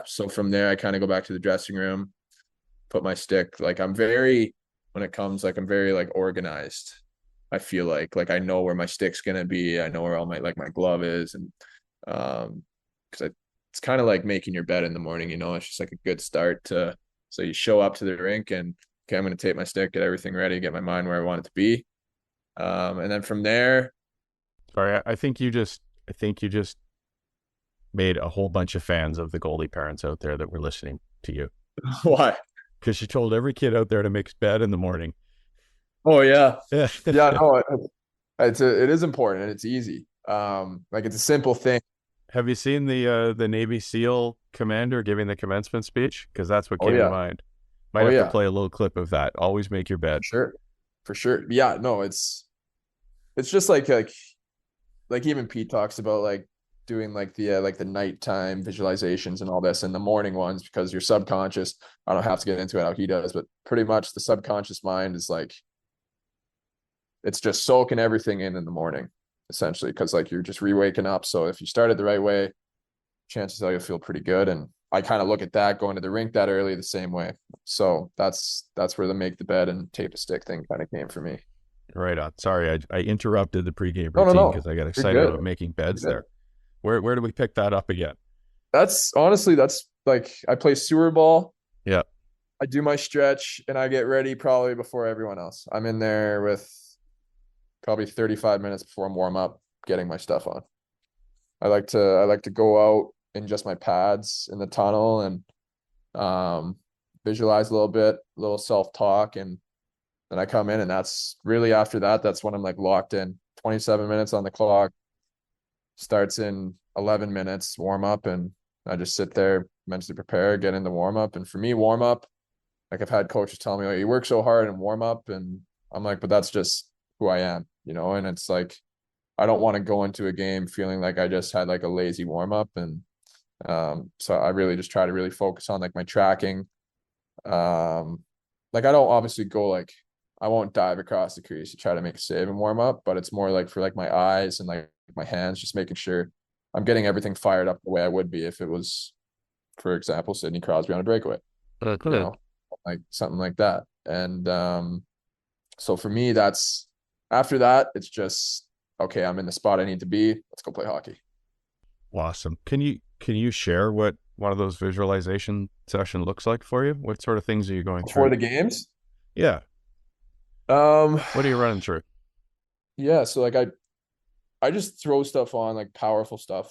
so from there, I kind of go back to the dressing room, put my stick, like I'm very organized. I feel like I know where my stick's gonna be. I know where all my glove is. And because it's kind of like making your bed in the morning, it's just like a good start to, so you show up to the rink and, okay, I'm gonna tape my stick, get everything ready, get my mind where I want it to be. And then from there. Sorry, I think you just made a whole bunch of fans of the goalie parents out there that were listening to you. Why? Because you told every kid out there to make his bed in the morning. Oh yeah. Yeah, no, it is important and it's easy. It's a simple thing. Have you seen the Navy SEAL commander giving the commencement speech? Because that's what came to mind. Might have to play a little clip of that. Always make your bed. For sure. Yeah, no, it's just like even Pete talks about like doing the nighttime visualizations and all this, and the morning ones, because your subconscious, I don't have to get into it how he does, but pretty much the subconscious mind is like, it's just soaking everything in the morning, essentially, because like you're just re-waking up. So if you start it the right way, chances are you'll feel pretty good. And I kind of look at that going to the rink that early the same way. So that's where the make the bed and tape a stick thing kind of came for me. Right on. Sorry, I interrupted the pregame routine because I got excited about making beds there. Where do we pick that up again? That's like I play sewer ball. Yeah. I do my stretch and I get ready probably before everyone else. I'm in there with probably 35 minutes before I'm warm up, getting my stuff on. I like to go out in just my pads in the tunnel and visualize a little bit, a little self-talk, and then I come in, and that's really, after that, that's when I'm like locked in. 27 minutes on the clock, starts in 11 minutes, warm up, and I just sit there, mentally prepare, get in the warm up. And for me, warm up, like I've had coaches tell me, oh, you work so hard in warm up, and I'm like, but that's just who I am, and it's like, I don't want to go into a game feeling like I just had like a lazy warm up. And so I really just try to really focus on like my tracking. Like I don't obviously go like, I won't dive across the crease to try to make a save and warm up, but it's more like for like my eyes and like my hands, just making sure I'm getting everything fired up the way I would be if it was, for example, Sidney Crosby on a breakaway, like something like that. And so for me, that's, after that, it's just, okay, I'm in the spot I need to be. Let's go play hockey. Awesome. Can you share what one of those visualization session looks like for you? What sort of things are you going before through? the games? Yeah. What are you running through? Yeah, so like I just throw stuff on, like powerful stuff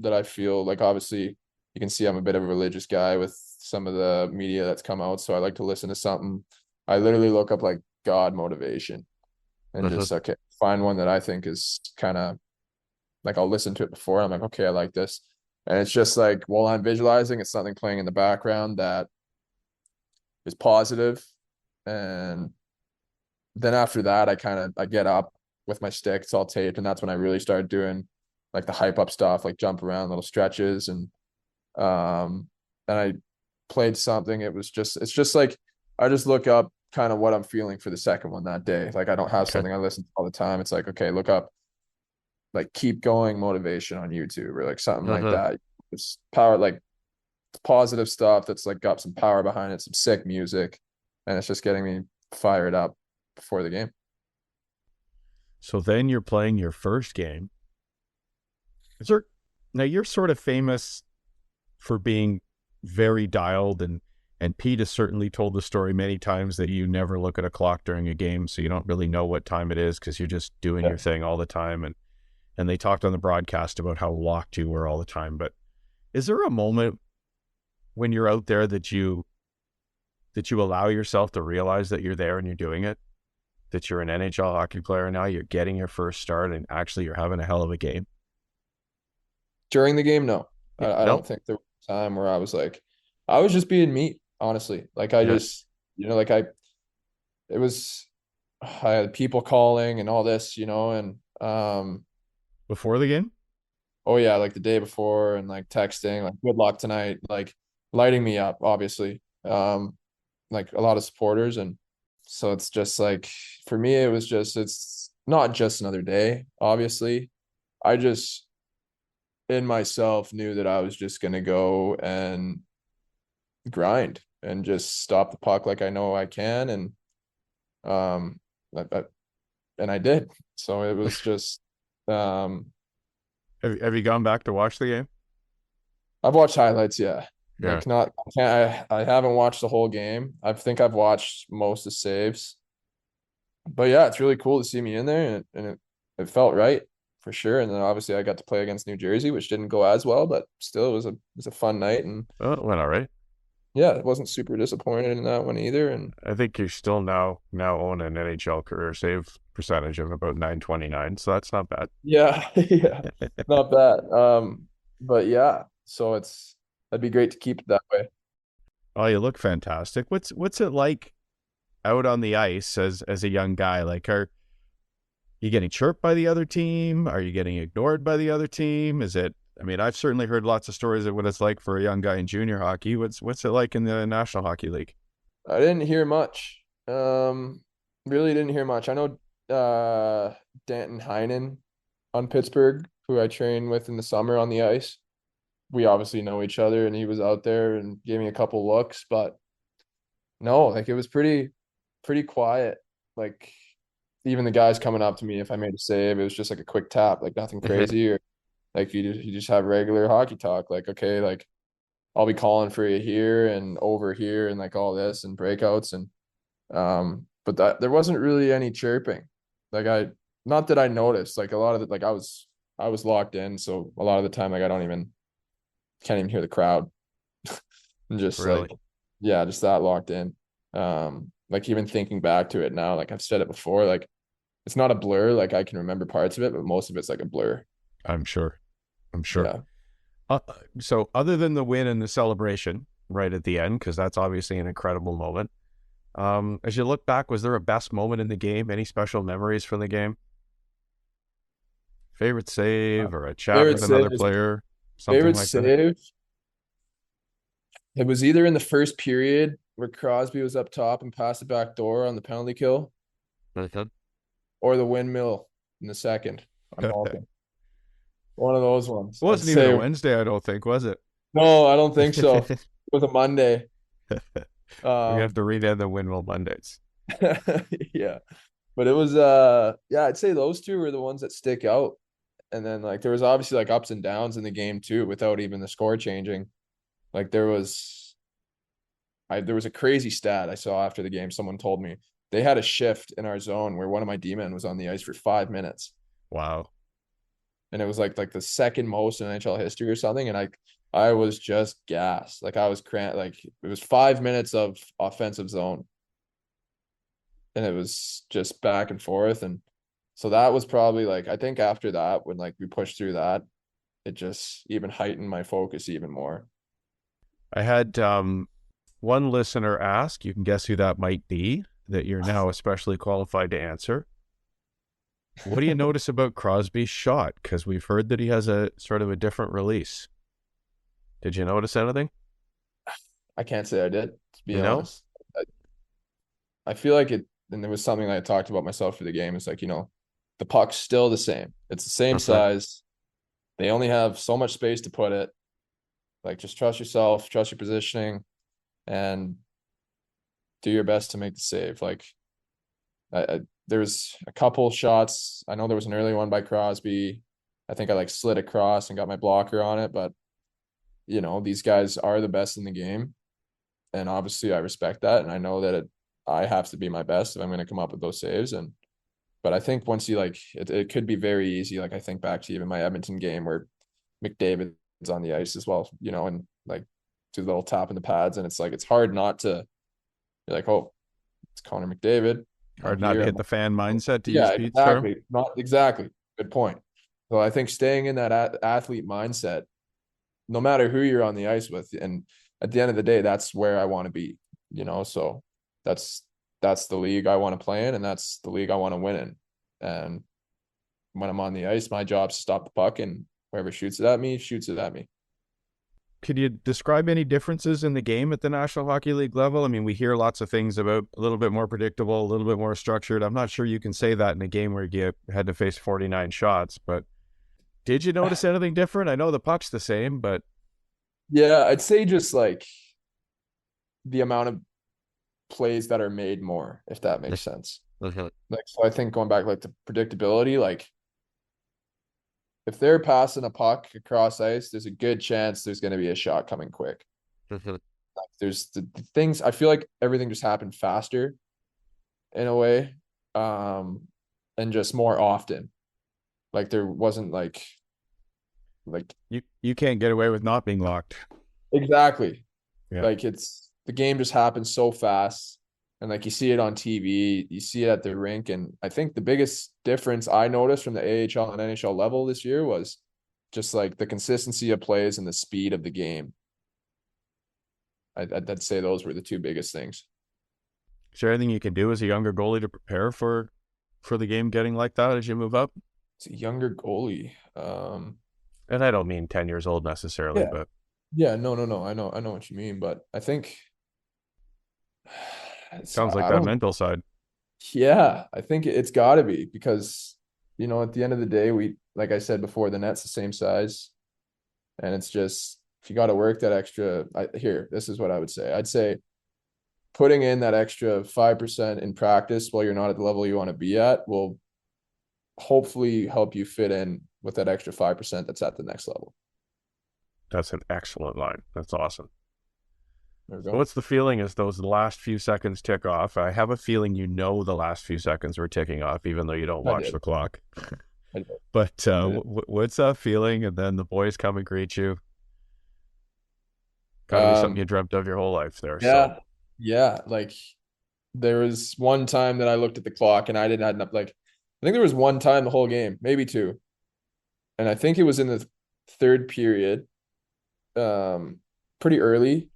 that I feel like, obviously you can see I'm a bit of a religious guy with some of the media that's come out. So I like to listen to something. I literally look up like God motivation and just, okay, find one that I think is kind of like, I'll listen to it before. I'm like, okay, I like this. And it's just like, while I'm visualizing, it's something playing in the background that is positive. And then after that, I get up with my stick, it's all taped, and that's when I really started doing like the hype up stuff, like jump around, little stretches, and I played something. It's just like I just look up kind of what I'm feeling for the second one that day. Like I don't have Okay. something I listen to all the time. It's like, okay, look up like keep going motivation on YouTube or like something like Uh-huh. that. It's power, like positive stuff that's like got some power behind it, some sick music, and it's just getting me fired up before the game. So then you're playing your first game. Is there, now you're sort of famous for being very dialed, and Pete has certainly told the story many times that you never look at a clock during a game, so you don't really know what time it is because you're just doing Yeah. your thing all the time. And they talked on the broadcast about how locked you were all the time. But is there a moment when you're out there that you allow yourself to realize that you're there and you're doing it? That you're an NHL hockey player now, you're getting your first start, and actually you're having a hell of a game? During the game, no. Yeah. I No? don't think there was a time where I was like, I was just being me, honestly. Like I Yeah. just, like it was, I had people calling and all this, and Before the game? oh yeah, like the day before and like texting, like good luck tonight, like lighting me up, obviously. Like a lot of supporters, and so it's just like for me, it's not just another day, obviously. I just in myself knew that I was just gonna go and grind and just stop the puck like I know I can, and um I, and I did. So it was just um Have you gone back to watch the game? I've watched highlights, yeah. Yeah. Like not I can't I haven't watched the whole game. I think I've watched most of the saves. But yeah, it's really cool to see me in there, and it felt right for sure. And then obviously I got to play against New Jersey, which didn't go as well, but still it was a fun night, and Oh, it went all right. yeah, it wasn't super disappointed in that one either. And I think you still now own an NHL career save percentage of about 929, so that's not bad. yeah, yeah, not bad. But yeah, so that'd be great to keep it that way. Oh, you look fantastic. What's it like out on the ice as a young guy? Like, are you getting chirped by the other team? Are you getting ignored by the other team? Is it? I mean, I've certainly heard lots of stories of what it's like for a young guy in junior hockey. What's it like in the National Hockey League? I didn't hear much. Really didn't hear much. I know Danton Heinen on Pittsburgh, who I train with in the summer on the ice. We obviously know each other, and he was out there and gave me a couple looks, but no, like it was pretty quiet. Like even the guys coming up to me if I made a save, it was just like a quick tap, like nothing crazy, or like you just have regular hockey talk, like okay, like I'll be calling for you here and over here and like all this and breakouts, and but that there wasn't really any chirping. Like not that I noticed, like a lot of it, like I was locked in, so a lot of the time like I don't even can't even hear the crowd. And just Really? like yeah, just that locked in. Like even thinking back to it now, like I've said it before, like it's not a blur, like I can remember parts of it, but most of it's like a blur. I'm sure. I'm sure. Yeah. Uh, so other than the win and the celebration right at the end, because that's obviously an incredible moment. As you look back, was there a best moment in the game? Any special memories from the game? Favorite save or a chat Favorite with another save player? Something favorite like that? save. It was either in the first period where Crosby was up top and passed the back door on the penalty kill, or the windmill in the second on It Malkin. One of those ones. I'd wasn't even a say Wednesday, I don't think, was it? no, I don't think so. It was a Monday. We have Um, to read in the Windmill Mondays. yeah. But it was yeah, I'd say those two were the ones that stick out. And then like there was obviously like ups and downs in the game too, without even the score changing. Like there was a crazy stat I saw after the game. Someone told me they had a shift in our zone where one of my D-men was on the ice for 5 minutes. Wow. And it was like the second most in NHL history or something. And I was just gassed. Like I was like it was 5 minutes of offensive zone. And it was just back and forth. And so that was probably like I think after that, when like we pushed through that, it just even heightened my focus even more. I had one listener asked, you can guess who that might be, that you're now especially qualified to answer. What do you notice about Crosby's shot? Because we've heard that he has a sort of a different release. Did you notice anything? I can't say I did, to be No? honest. I feel like it, and there was something that I talked about myself for the game. It's like, the puck's still the same. It's the same size. They only have so much space to put it. Like, just trust yourself, trust your positioning, and do your best to make the save. Like, there's a couple shots. I know there was an early one by Crosby. I think I like slid across and got my blocker on it, but these guys are the best in the game. And obviously I respect that. And I know that I have to be my best if I'm going to come up with those saves. But I think once you it could be very easy. Like, I think back to even my Edmonton game where McDavid's on the ice as well, and like do the little tap in the pads. And it's like, it's hard not to be like, oh, it's Connor McDavid. Hard not to hit the fan mindset, to use Pete's term. Exactly. Not exactly. Good point. So I think staying in that athlete mindset, no matter who you're on the ice with, and at the end of the day, that's where I want to be, so that's the league I want to play in, and that's the league I want to win in. And when I'm on the ice, my job's to stop the puck, and whoever shoots it at me. Could you describe any differences in the game at the National Hockey League level? I mean, we hear lots of things about a little bit more predictable, a little bit more structured. I'm not sure you can say that in a game where you had to face 49 shots, but did you notice anything different? I know the puck's the same, but... Yeah, I'd say just like the amount of plays that are made more, if that makes sense. Okay. Like, so I think going back, like, to predictability, like, if they're passing a puck across ice, there's a good chance there's going to be a shot coming quick. Like, there's the things, I feel like everything just happened faster in a way, and just more often. Like, there wasn't like you can't get away with not being locked. Exactly. Yeah. Like, the game just happens so fast. And like, you see it on TV, you see it at the rink. And I think the biggest difference I noticed from the AHL and NHL level this year was just like the consistency of plays and the speed of the game. I'd say those were the two biggest things. Is there anything you can do as a younger goalie to prepare for the game getting like that as you move up? It's a younger goalie. And I don't mean 10 years old necessarily, but yeah, no. I know what you mean, but I think sounds like that mental side. Yeah, I think it's got to be, because at the end of the day, we, like I said before, the net's the same size, and it's just, if you got to work that extra, this is what I would say. I'd say putting in that extra 5% in practice while you're not at the level you want to be at will hopefully help you fit in with that extra 5% that's at the next level. That's an excellent line. That's awesome. There we go. So what's the feeling as those last few seconds tick off? I have a feeling the last few seconds were ticking off, even though you don't watch the clock. But what's that feeling? And then the boys come and greet you. Gotta be something you dreamt of your whole life there. Yeah. So. Yeah. Like, there was one time that I looked at the clock and I didn't add up. Like, I think there was one time the whole game, maybe two. And I think it was in the third period, pretty early.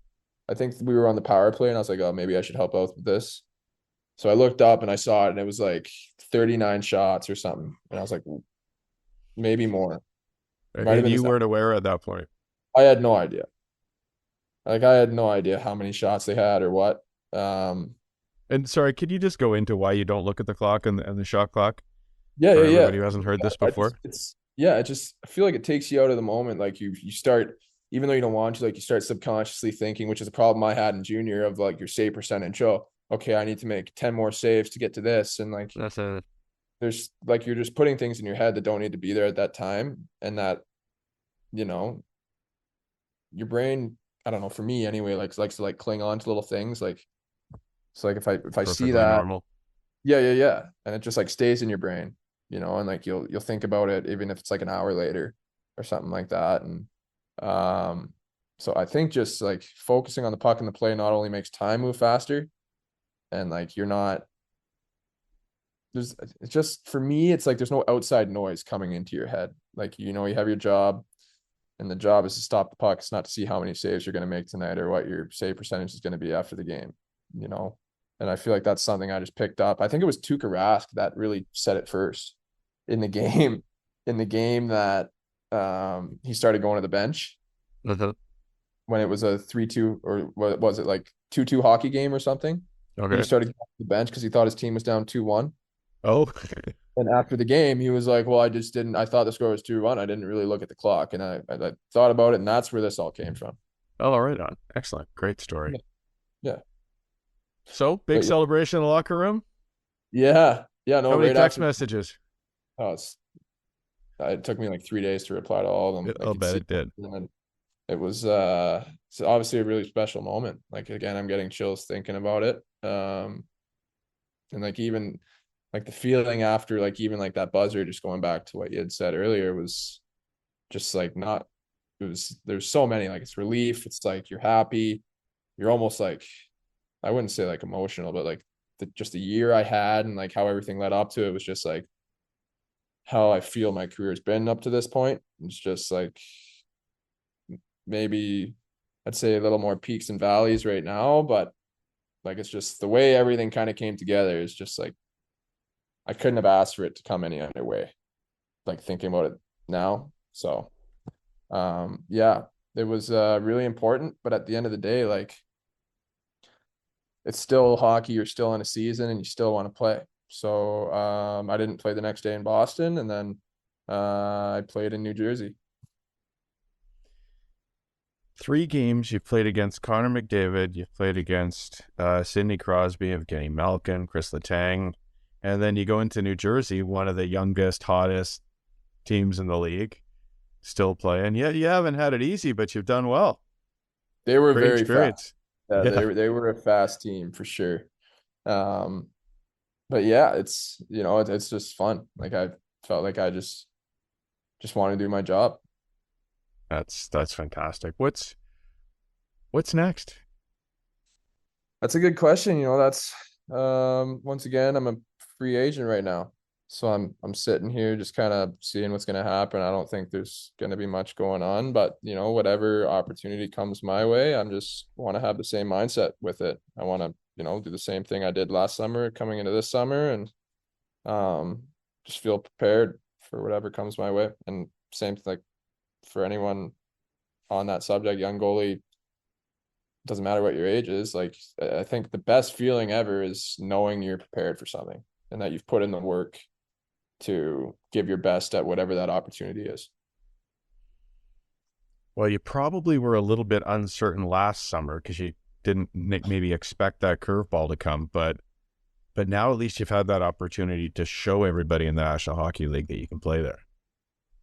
I think we were on the power play, and I was like, oh, maybe I should help out with this. So I looked up and I saw it, and it was like 39 shots or something. And I was like, maybe more. And you weren't aware at that point? I had no idea. Like, I had no idea how many shots they had or what. And sorry, could you just go into why you don't look at the clock and the shot clock? Yeah. Everybody who hasn't heard this before? I feel like it takes you out of the moment. Like, you start, even though you don't want to, like, you start subconsciously thinking, which is a problem I had in junior, of like your save percentage. Oh, okay, I need to make 10 more saves to get to this. And like, there's like, you're just putting things in your head that don't need to be there at that time. And that, your brain, I don't know, for me anyway, likes to like cling on to little things. Like, so like, if I see that, normal. Yeah. And it just like stays in your brain, and like, you'll think about it, even if it's like an hour later or something like that. And, so I think just like focusing on the puck and the play not only makes time move faster, and like, it's just, for me, it's like, there's no outside noise coming into your head. Like, you have your job, And the job is to stop the puck. It's not to see how many saves you're going to make tonight or what your save percentage is going to be after the game, you know? And I feel like that's something I just picked up. I think it was Tuukka Rask that really said it first in the game, that he started going to the bench when it was a 3-2 or what was it, like 2-2 hockey game or something. Okay. He started going to the bench because he thought his team was down 2-1. Oh, And after the game, he was like, well, I thought the score was 2-1. I didn't really look at the clock. And I thought about it, and that's where this all came from. oh, all right on. Excellent. Great story. Yeah. So, big celebration in the locker room? Yeah. Yeah. No, How many right text after, messages? oh, it took me like 3 days to reply to all of them. I'll bet it did. And it was it's obviously a really special moment. Like, again, I'm getting chills thinking about it. And like, even like the feeling after, like, even like that buzzer, just going back to what you had said earlier, was just like there's so many, like, it's relief. It's like, you're happy. You're almost like, I wouldn't say like emotional, but like just the year I had and like how everything led up to it was just like how I feel my career has been up to this point. It's just like, maybe I'd say a little more peaks and valleys right now, but like, it's just the way everything kind of came together is just like, I couldn't have asked for it to come any other way, like, thinking about it now. So, yeah, it was really important, but at the end of the day, like, it's still hockey. You're still in a season and you still want to play. So, I didn't play the next day in Boston, and then I played in New Jersey. 3 games. You've played against Connor McDavid. You've played against Sidney Crosby, Evgeny Malkin, Chris Letang. And then you go into New Jersey, one of the youngest, hottest teams in the league, still playing. Yeah, you haven't had it easy, but you've done well. They were Great very experience. fast. Yeah, they were a fast team for sure. But yeah, it's, it's just fun. Like, I felt like I just want to do my job. That's fantastic. What's next? That's a good question. That's once again, I'm a free agent right now. So I'm sitting here just kind of seeing what's going to happen. I don't think there's going to be much going on, but whatever opportunity comes my way, I'm just want to have the same mindset with it. I want to, do the same thing I did last summer coming into this summer, and just feel prepared for whatever comes my way. And same, like, for anyone on that subject, young goalie, doesn't matter what your age is. Like, I think the best feeling ever is knowing you're prepared for something and that you've put in the work to give your best at whatever that opportunity is. Well, you probably were a little bit uncertain last summer because you didn't maybe expect that curveball to come, but now at least you've had that opportunity to show everybody in the National Hockey League that you can play there.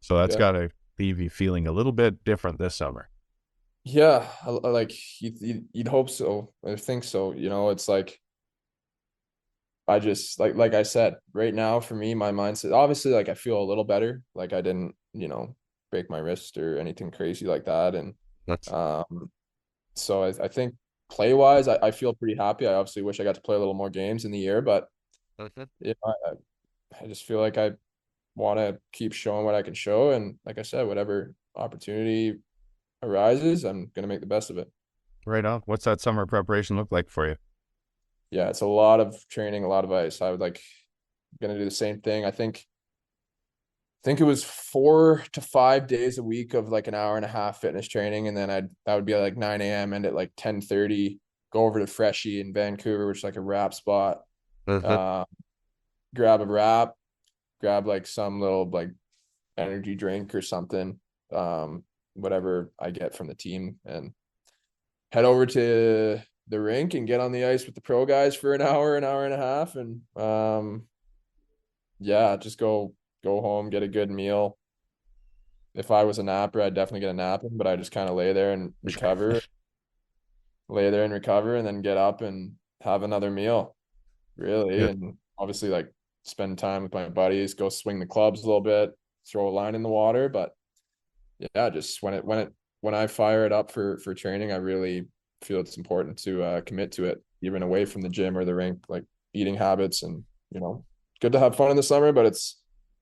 So that's got to leave you feeling a little bit different this summer. Yeah, like, you'd hope so. I think so. It's like, I just, like I said, right now for me, my mindset, obviously, like, I feel a little better. Like, I didn't, break my wrist or anything crazy like that. And so I think play wise, I feel pretty happy. I obviously wish I got to play a little more games in the year, but I just feel like I want to keep showing what I can show. And like I said, whatever opportunity arises, I'm going to make the best of it. Right on. What's that summer preparation look like for you? Yeah, it's a lot of training, a lot of ice. I would going to do the same thing. I think it was 4 to 5 days a week of like an hour and a half fitness training. And then that would be like 9 a.m. and at like 10:30, go over to Freshie in Vancouver, which is like a wrap spot. Grab a wrap, grab like some little like energy drink or something, whatever I get from the team, and head over to the rink and get on the ice with the pro guys for an hour and a half. And just go home, get a good meal. If I was a napper, I'd definitely get a nap in, but I just kind of lay there and recover, and then get up and have another meal, really. Yeah. And obviously, like, spend time with my buddies, go swing the clubs a little bit, throw a line in the water. But yeah, just when I fire it up for training, I really feel it's important to commit to it, even away from the gym or the rink, like eating habits. And good to have fun in the summer, but it's,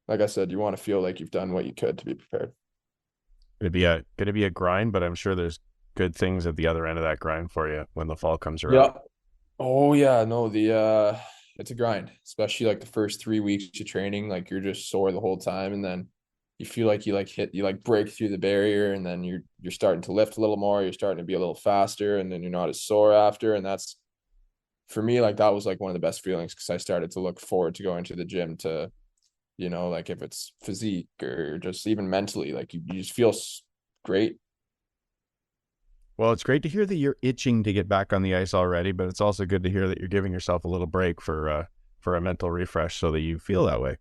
like I said, you want to feel like you've done what you could to be prepared. Gonna be a grind, but I'm sure there's good things at the other end of that grind for you when the fall comes around. Yeah. Oh yeah, no, it's a grind, especially like the first 3 weeks of training. Like you're just sore the whole time, and then you feel like you like break through the barrier, and then you're starting to lift a little more, you're starting to be a little faster, and then you're not as sore after. And that's for me, like that was like one of the best feelings because I started to look forward to going to the gym to, like if it's physique or just even mentally, like you just feel great. Well, it's great to hear that you're itching to get back on the ice already, but it's also good to hear that you're giving yourself a little break for a mental refresh so that you feel that way.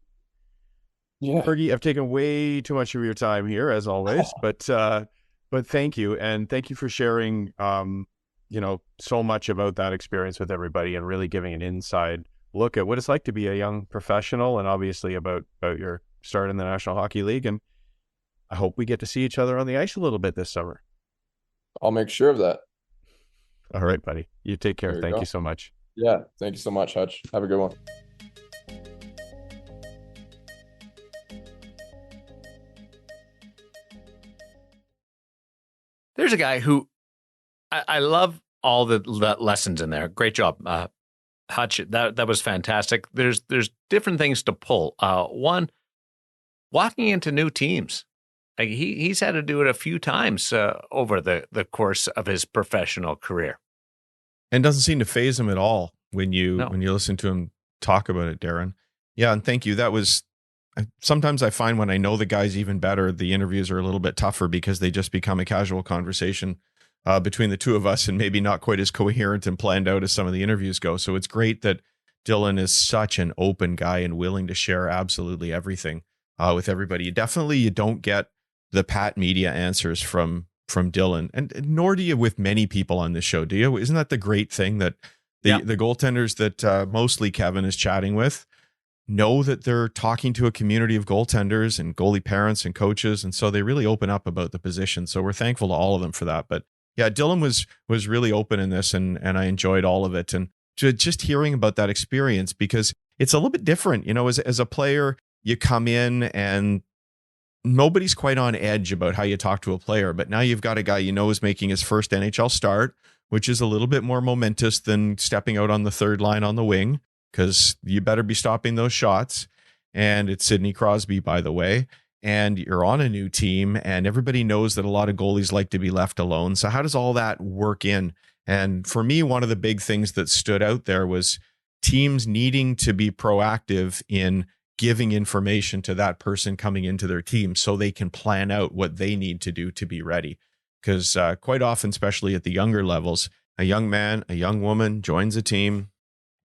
Yeah. Fergie, I've taken way too much of your time here, as always, but thank you, and thank you for sharing, so much about that experience with everybody, and really giving an inside look at what it's like to be a young professional, and obviously about your start in the National Hockey League. And I hope we get to see each other on the ice a little bit this summer. I'll make sure of that. All right, buddy. You take care. There you Thank go. you so much. Yeah. Thank you so much, Hutch. Have a good one. There's a guy who I love all the lessons in there. Great job, Hutch. That was fantastic. There's different things to pull. One, walking into new teams. Like he's had to do it a few times over the course of his professional career. And doesn't seem to phase him at all when No. when you listen to him talk about it, Darren. Yeah, and thank you. That was sometimes I find when I know the guys even better, the interviews are a little bit tougher because they just become a casual conversation between the two of us and maybe not quite as coherent and planned out as some of the interviews go. So it's great that Dylan is such an open guy and willing to share absolutely everything with everybody. You don't get the pat media answers from Dylan, and nor do you with many people on this show, do you? Isn't that the great thing that the goaltenders that mostly Kevin is chatting with know that they're talking to a community of goaltenders and goalie parents and coaches, and so they really open up about the position. So we're thankful to all of them for that. But yeah, Dylan was really open in this, and I enjoyed all of it, and just hearing about that experience, because it's a little bit different. As a player, you come in and nobody's quite on edge about how you talk to a player, but now you've got a guy is making his first NHL start, which is a little bit more momentous than stepping out on the third line on the wing, because you better be stopping those shots. And it's Sidney Crosby, by the way, and you're on a new team, and everybody knows that a lot of goalies like to be left alone. So how does all that work in? And for me, one of the big things that stood out there was teams needing to be proactive in giving information to that person coming into their team so they can plan out what they need to do to be ready. Because quite often, especially at the younger levels, a young man, a young woman joins a team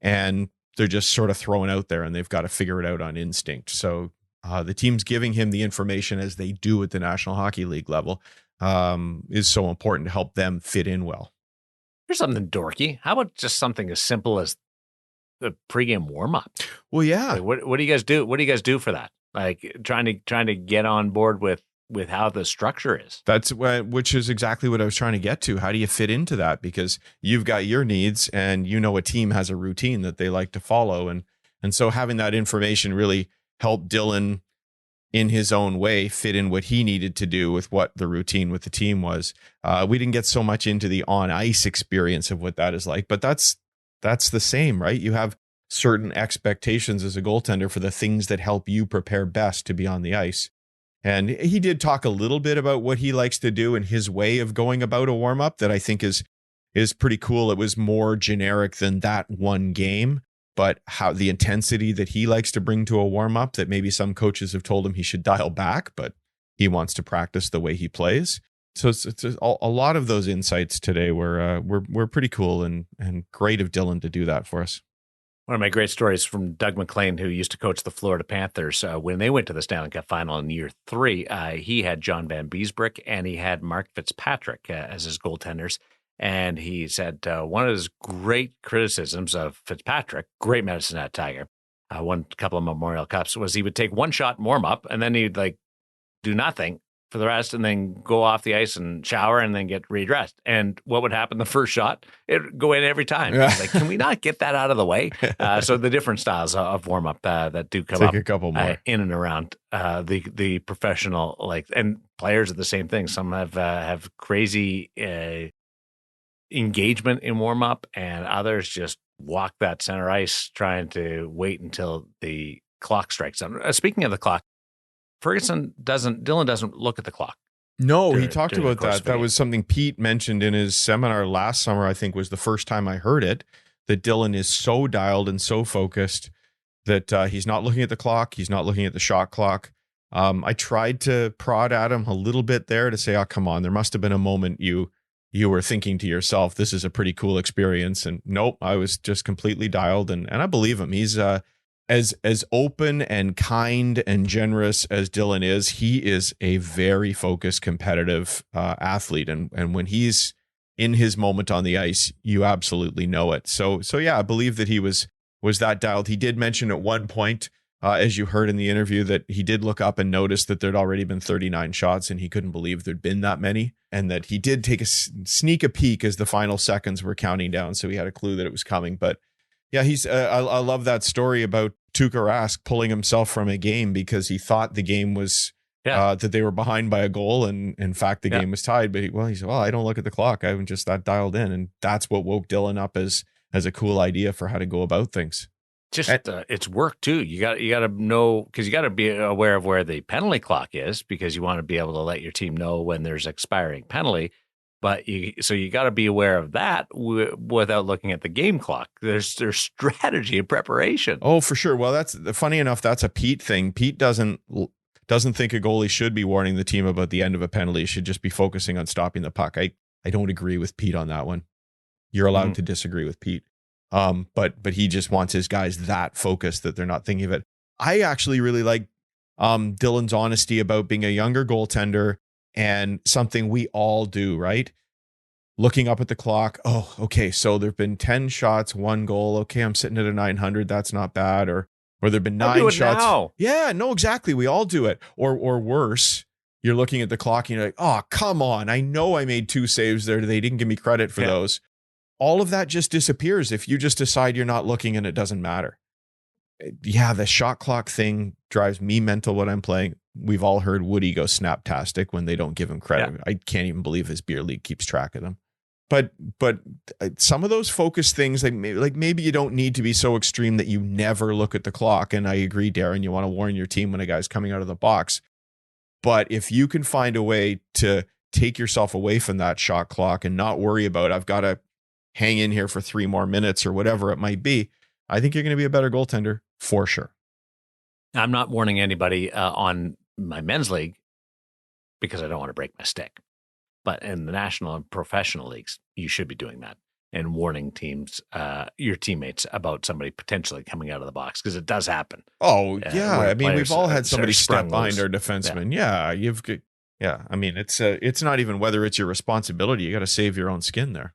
and they're just sort of thrown out there and they've got to figure it out on instinct. So the team's giving him the information as they do at the National Hockey League level is so important to help them fit in well. Here's something dorky. How about just something as simple as the pregame warm up? Well, yeah. Like, what do you guys do? What do you guys do for that? Like trying to get on board with how the structure is. Which is exactly what I was trying to get to. How do you fit into that? Because you've got your needs, and a team has a routine that they like to follow, and so having that information really helped Dylan in his own way fit in what he needed to do with what the routine with the team was. We didn't get so much into the on ice experience of what that is like, but that's the same, right? You have certain expectations as a goaltender for the things that help you prepare best to be on the ice. And he did talk a little bit about what he likes to do and his way of going about a warm-up that I think is pretty cool. It was more generic than that one game, but how the intensity that he likes to bring to a warm-up that maybe some coaches have told him he should dial back, but he wants to practice the way he plays. So it's a lot of those insights today were pretty cool and great of Dylan to do that for us. One of my great stories from Doug McLean, who used to coach the Florida Panthers, when they went to the Stanley Cup final in year 3, he had John Van Beesbroek and he had Mark Fitzpatrick as his goaltenders. And he said one of his great criticisms of Fitzpatrick, great Medicine Hat Tiger, won a couple of Memorial Cups, was he would take one shot and warm up, and then he'd do nothing for the rest and then go off the ice and shower and then get redressed. And what would happen the first shot? It'd go in every time. Yeah. Like, can we not get that out of the way? So the different styles of warm up that do come Take up a couple more. in and around the professional, like, and players are the same thing. Some have crazy engagement in warm up, and others just walk that center ice trying to wait until the clock strikes. Speaking of the clock, Dylan doesn't look at the clock. No, he during- talked during the about course that. of a That game. was something Pete mentioned in his seminar last summer, I think was the first time I heard it, that Dylan is so dialed and so focused that he's not looking at the clock. He's not looking at the shot clock. I tried to prod at him a little bit there to say, oh, come on, there must have been a moment you were thinking to yourself, this is a pretty cool experience. And nope, I was just completely dialed. And I believe him. He's as open and kind and generous as Dylan is, he is a very focused, competitive athlete. And when he's in his moment on the ice, you absolutely know it. So yeah, I believe that he was that dialed. He did mention at one point, as you heard in the interview, that he did look up and notice that there'd already been 39 shots and he couldn't believe there'd been that many, and that he did take a sneak a peek as the final seconds were counting down. So he had a clue that it was coming. But yeah, he's I love that story about Tuukka Rask pulling himself from a game because he thought the game was that they were behind by a goal, and in fact the game was tied. But he said, well, I don't look at the clock. I'm just that dialed in, and that's what woke Dylan up as a cool idea for how to go about things. Just it's work too. You got to know, because you got to be aware of where the penalty clock is, because you want to be able to let your team know when there's expiring penalty. But you got to be aware of that without looking at the game clock. There's strategy and preparation. Oh, for sure. Well, that's funny enough. That's a Pete thing. Pete doesn't think a goalie should be warning the team about the end of a penalty. He should just be focusing on stopping the puck. I don't agree with Pete on that one. You're allowed to disagree with Pete. But he just wants his guys that focused that they're not thinking of it. I actually really like Dylan's honesty about being a younger goaltender, and something we all do, right? Looking up at the clock. Oh, okay. So there've been 10 shots, 1 goal. Okay, I'm sitting at a 900. That's not bad. Or there've been 9 shots. Now. Yeah, no, exactly. We all do it. Or worse, you're looking at the clock and you're like, oh, come on. I know I made 2 saves there. They didn't give me credit for those. All of that just disappears if you just decide you're not looking and it doesn't matter. Yeah, the shot clock thing drives me mental when I'm playing. We've all heard Woody go snaptastic when they don't give him credit. I can't even believe his beer league keeps track of them. But some of those focus things, like maybe you don't need to be so extreme that you never look at the clock. And I agree, Darren, you want to warn your team when a guy's coming out of the box. But if you can find a way to take yourself away from that shot clock and not worry about, I've got to hang in here for 3 more minutes or whatever it might be, I think you're going to be a better goaltender for sure. I'm not warning anybody on my men's league because I don't want to break my stick. But in the national and professional leagues, you should be doing that and warning teams, your teammates, about somebody potentially coming out of the box, because it does happen. Oh, yeah. I mean, we've all had somebody step behind loose. our defenseman. Yeah. I mean, it's not even whether it's your responsibility. You got to save your own skin there.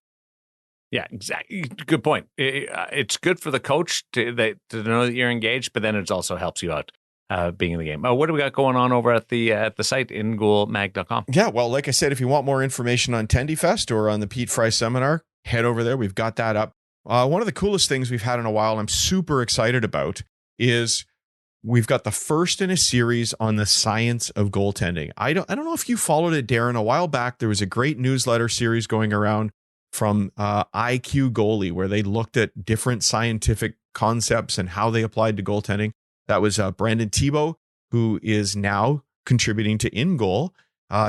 Yeah, exactly. Good point. It's good for the coach to know that you're engaged, but then it also helps you out being in the game. What do we got going on over at the site, ingoalmag.com? Yeah, well, like I said, if you want more information on TendyFest or on the Pete Fry seminar, head over there. We've got that up. One of the coolest things we've had in a while, I'm super excited about, is we've got the first in a series on the science of goaltending. I don't know if you followed it, Darren. A while back, there was a great newsletter series going around from IQ Goalie, where they looked at different scientific concepts and how they applied to goaltending. That was Brandon Thibault, who is now contributing to In Goal,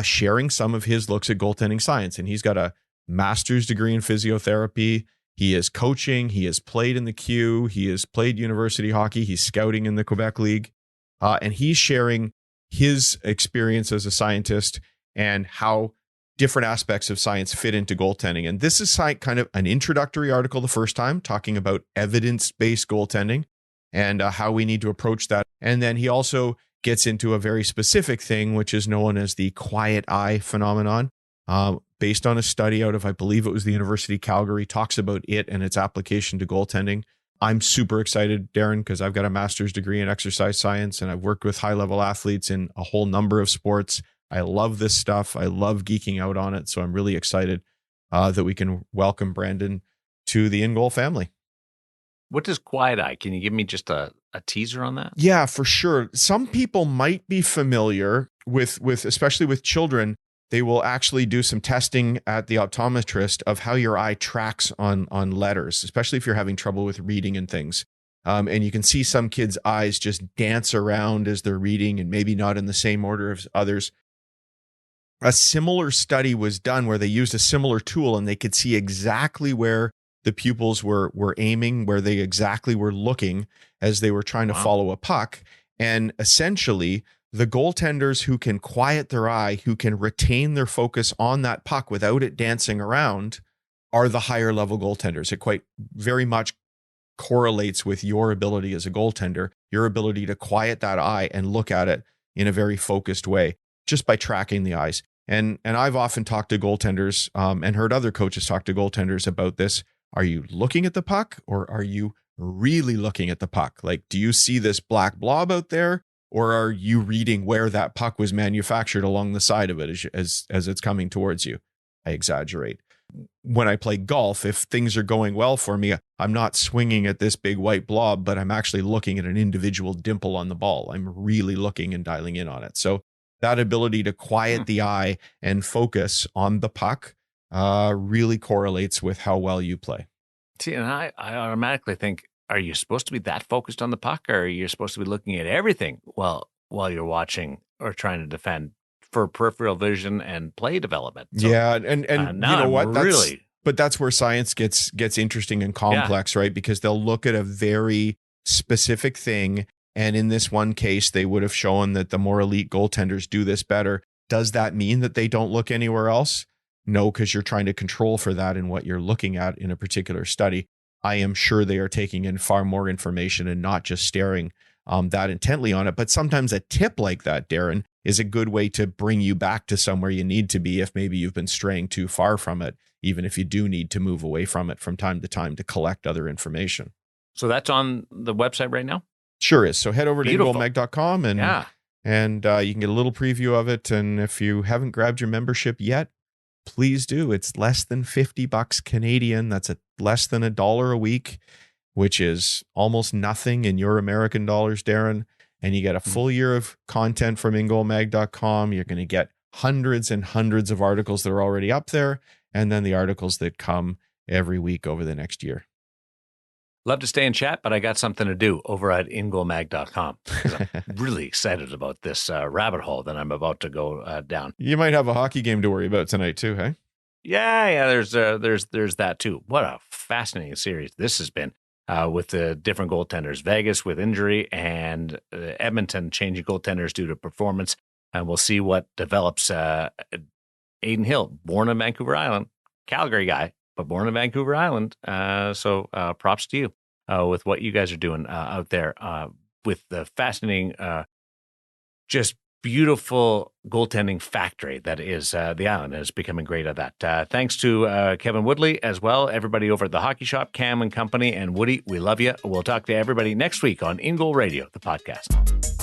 sharing some of his looks at goaltending science. And he's got a master's degree in physiotherapy. He is coaching. He has played in the Q. He has played university hockey. He's scouting in the Quebec League. And he's sharing his experience as a scientist and how different aspects of science fit into goaltending. And this is kind of an introductory article the first time, talking about evidence-based goaltending and how we need to approach that. And then he also gets into a very specific thing, which is known as the quiet eye phenomenon, based on a study out of, I believe it was the University of Calgary, talks about it and its application to goaltending. I'm super excited, Darren, because I've got a master's degree in exercise science and I've worked with high-level athletes in a whole number of sports. I love this stuff. I love geeking out on it. So I'm really excited that we can welcome Brandon to the In Goal family. What does quiet eye? Can you give me just a teaser on that? Yeah, for sure. Some people might be familiar with especially with children. They will actually do some testing at the optometrist of how your eye tracks on letters, especially if you're having trouble with reading and things. And you can see some kids' eyes just dance around as they're reading and maybe not in the same order as others. A similar study was done where they used a similar tool and they could see exactly where the pupils were aiming, where they exactly were looking as they were trying to follow a puck. And essentially, the goaltenders who can quiet their eye, who can retain their focus on that puck without it dancing around, are the higher level goaltenders. It quite very much correlates with your ability as a goaltender, your ability to quiet that eye and look at it in a very focused way, just by tracking the eyes. And I've often talked to goaltenders and heard other coaches talk to goaltenders about this. Are you looking at the puck, or are you really looking at the puck? Like, do you see this black blob out there, or are you reading where that puck was manufactured along the side of it as it's coming towards you? I exaggerate. When I play golf, if things are going well for me, I'm not swinging at this big white blob, but I'm actually looking at an individual dimple on the ball. I'm really looking and dialing in on it. So that ability to quiet the eye and focus on the puck really correlates with how well you play. See, and I automatically think, are you supposed to be that focused on the puck, or are you supposed to be looking at everything while you're watching or trying to defend for peripheral vision and play development? So, yeah, and you know what? That's where science gets interesting and complex, right? Because they'll look at a very specific thing, and in this one case, they would have shown that the more elite goaltenders do this better. Does that mean that they don't look anywhere else? No, because you're trying to control for that in what you're looking at in a particular study. I am sure they are taking in far more information and not just staring that intently on it. But sometimes a tip like that, Darren, is a good way to bring you back to somewhere you need to be if maybe you've been straying too far from it, even if you do need to move away from it from time to time to collect other information. So that's on the website right now? Sure is. So head over to ingoalmag.com and you can get a little preview of it. And if you haven't grabbed your membership yet, please do. It's less than $50 Canadian. That's less than $1 a week, which is almost nothing in your American dollars, Darren. And you get a full year of content from ingoalmag.com. You're going to get hundreds and hundreds of articles that are already up there, and then the articles that come every week over the next year. Love to stay and chat, but I got something to do over at ingoalmag.com. I'm really excited about this rabbit hole that I'm about to go down. You might have a hockey game to worry about tonight too, hey? Yeah. There's that too. What a fascinating series this has been with the different goaltenders. Vegas with injury and Edmonton changing goaltenders due to performance. And we'll see what develops. Aiden Hill, born on Vancouver Island, Calgary guy, but born in Vancouver Island. So props to you with what you guys are doing out there with the fascinating, just beautiful goaltending factory that is the island, is becoming great at that. Thanks to Kevin Woodley as well, everybody over at the Hockey Shop, Cam and company, and Woody, we love you. We'll talk to everybody next week on In Goal Radio, the podcast.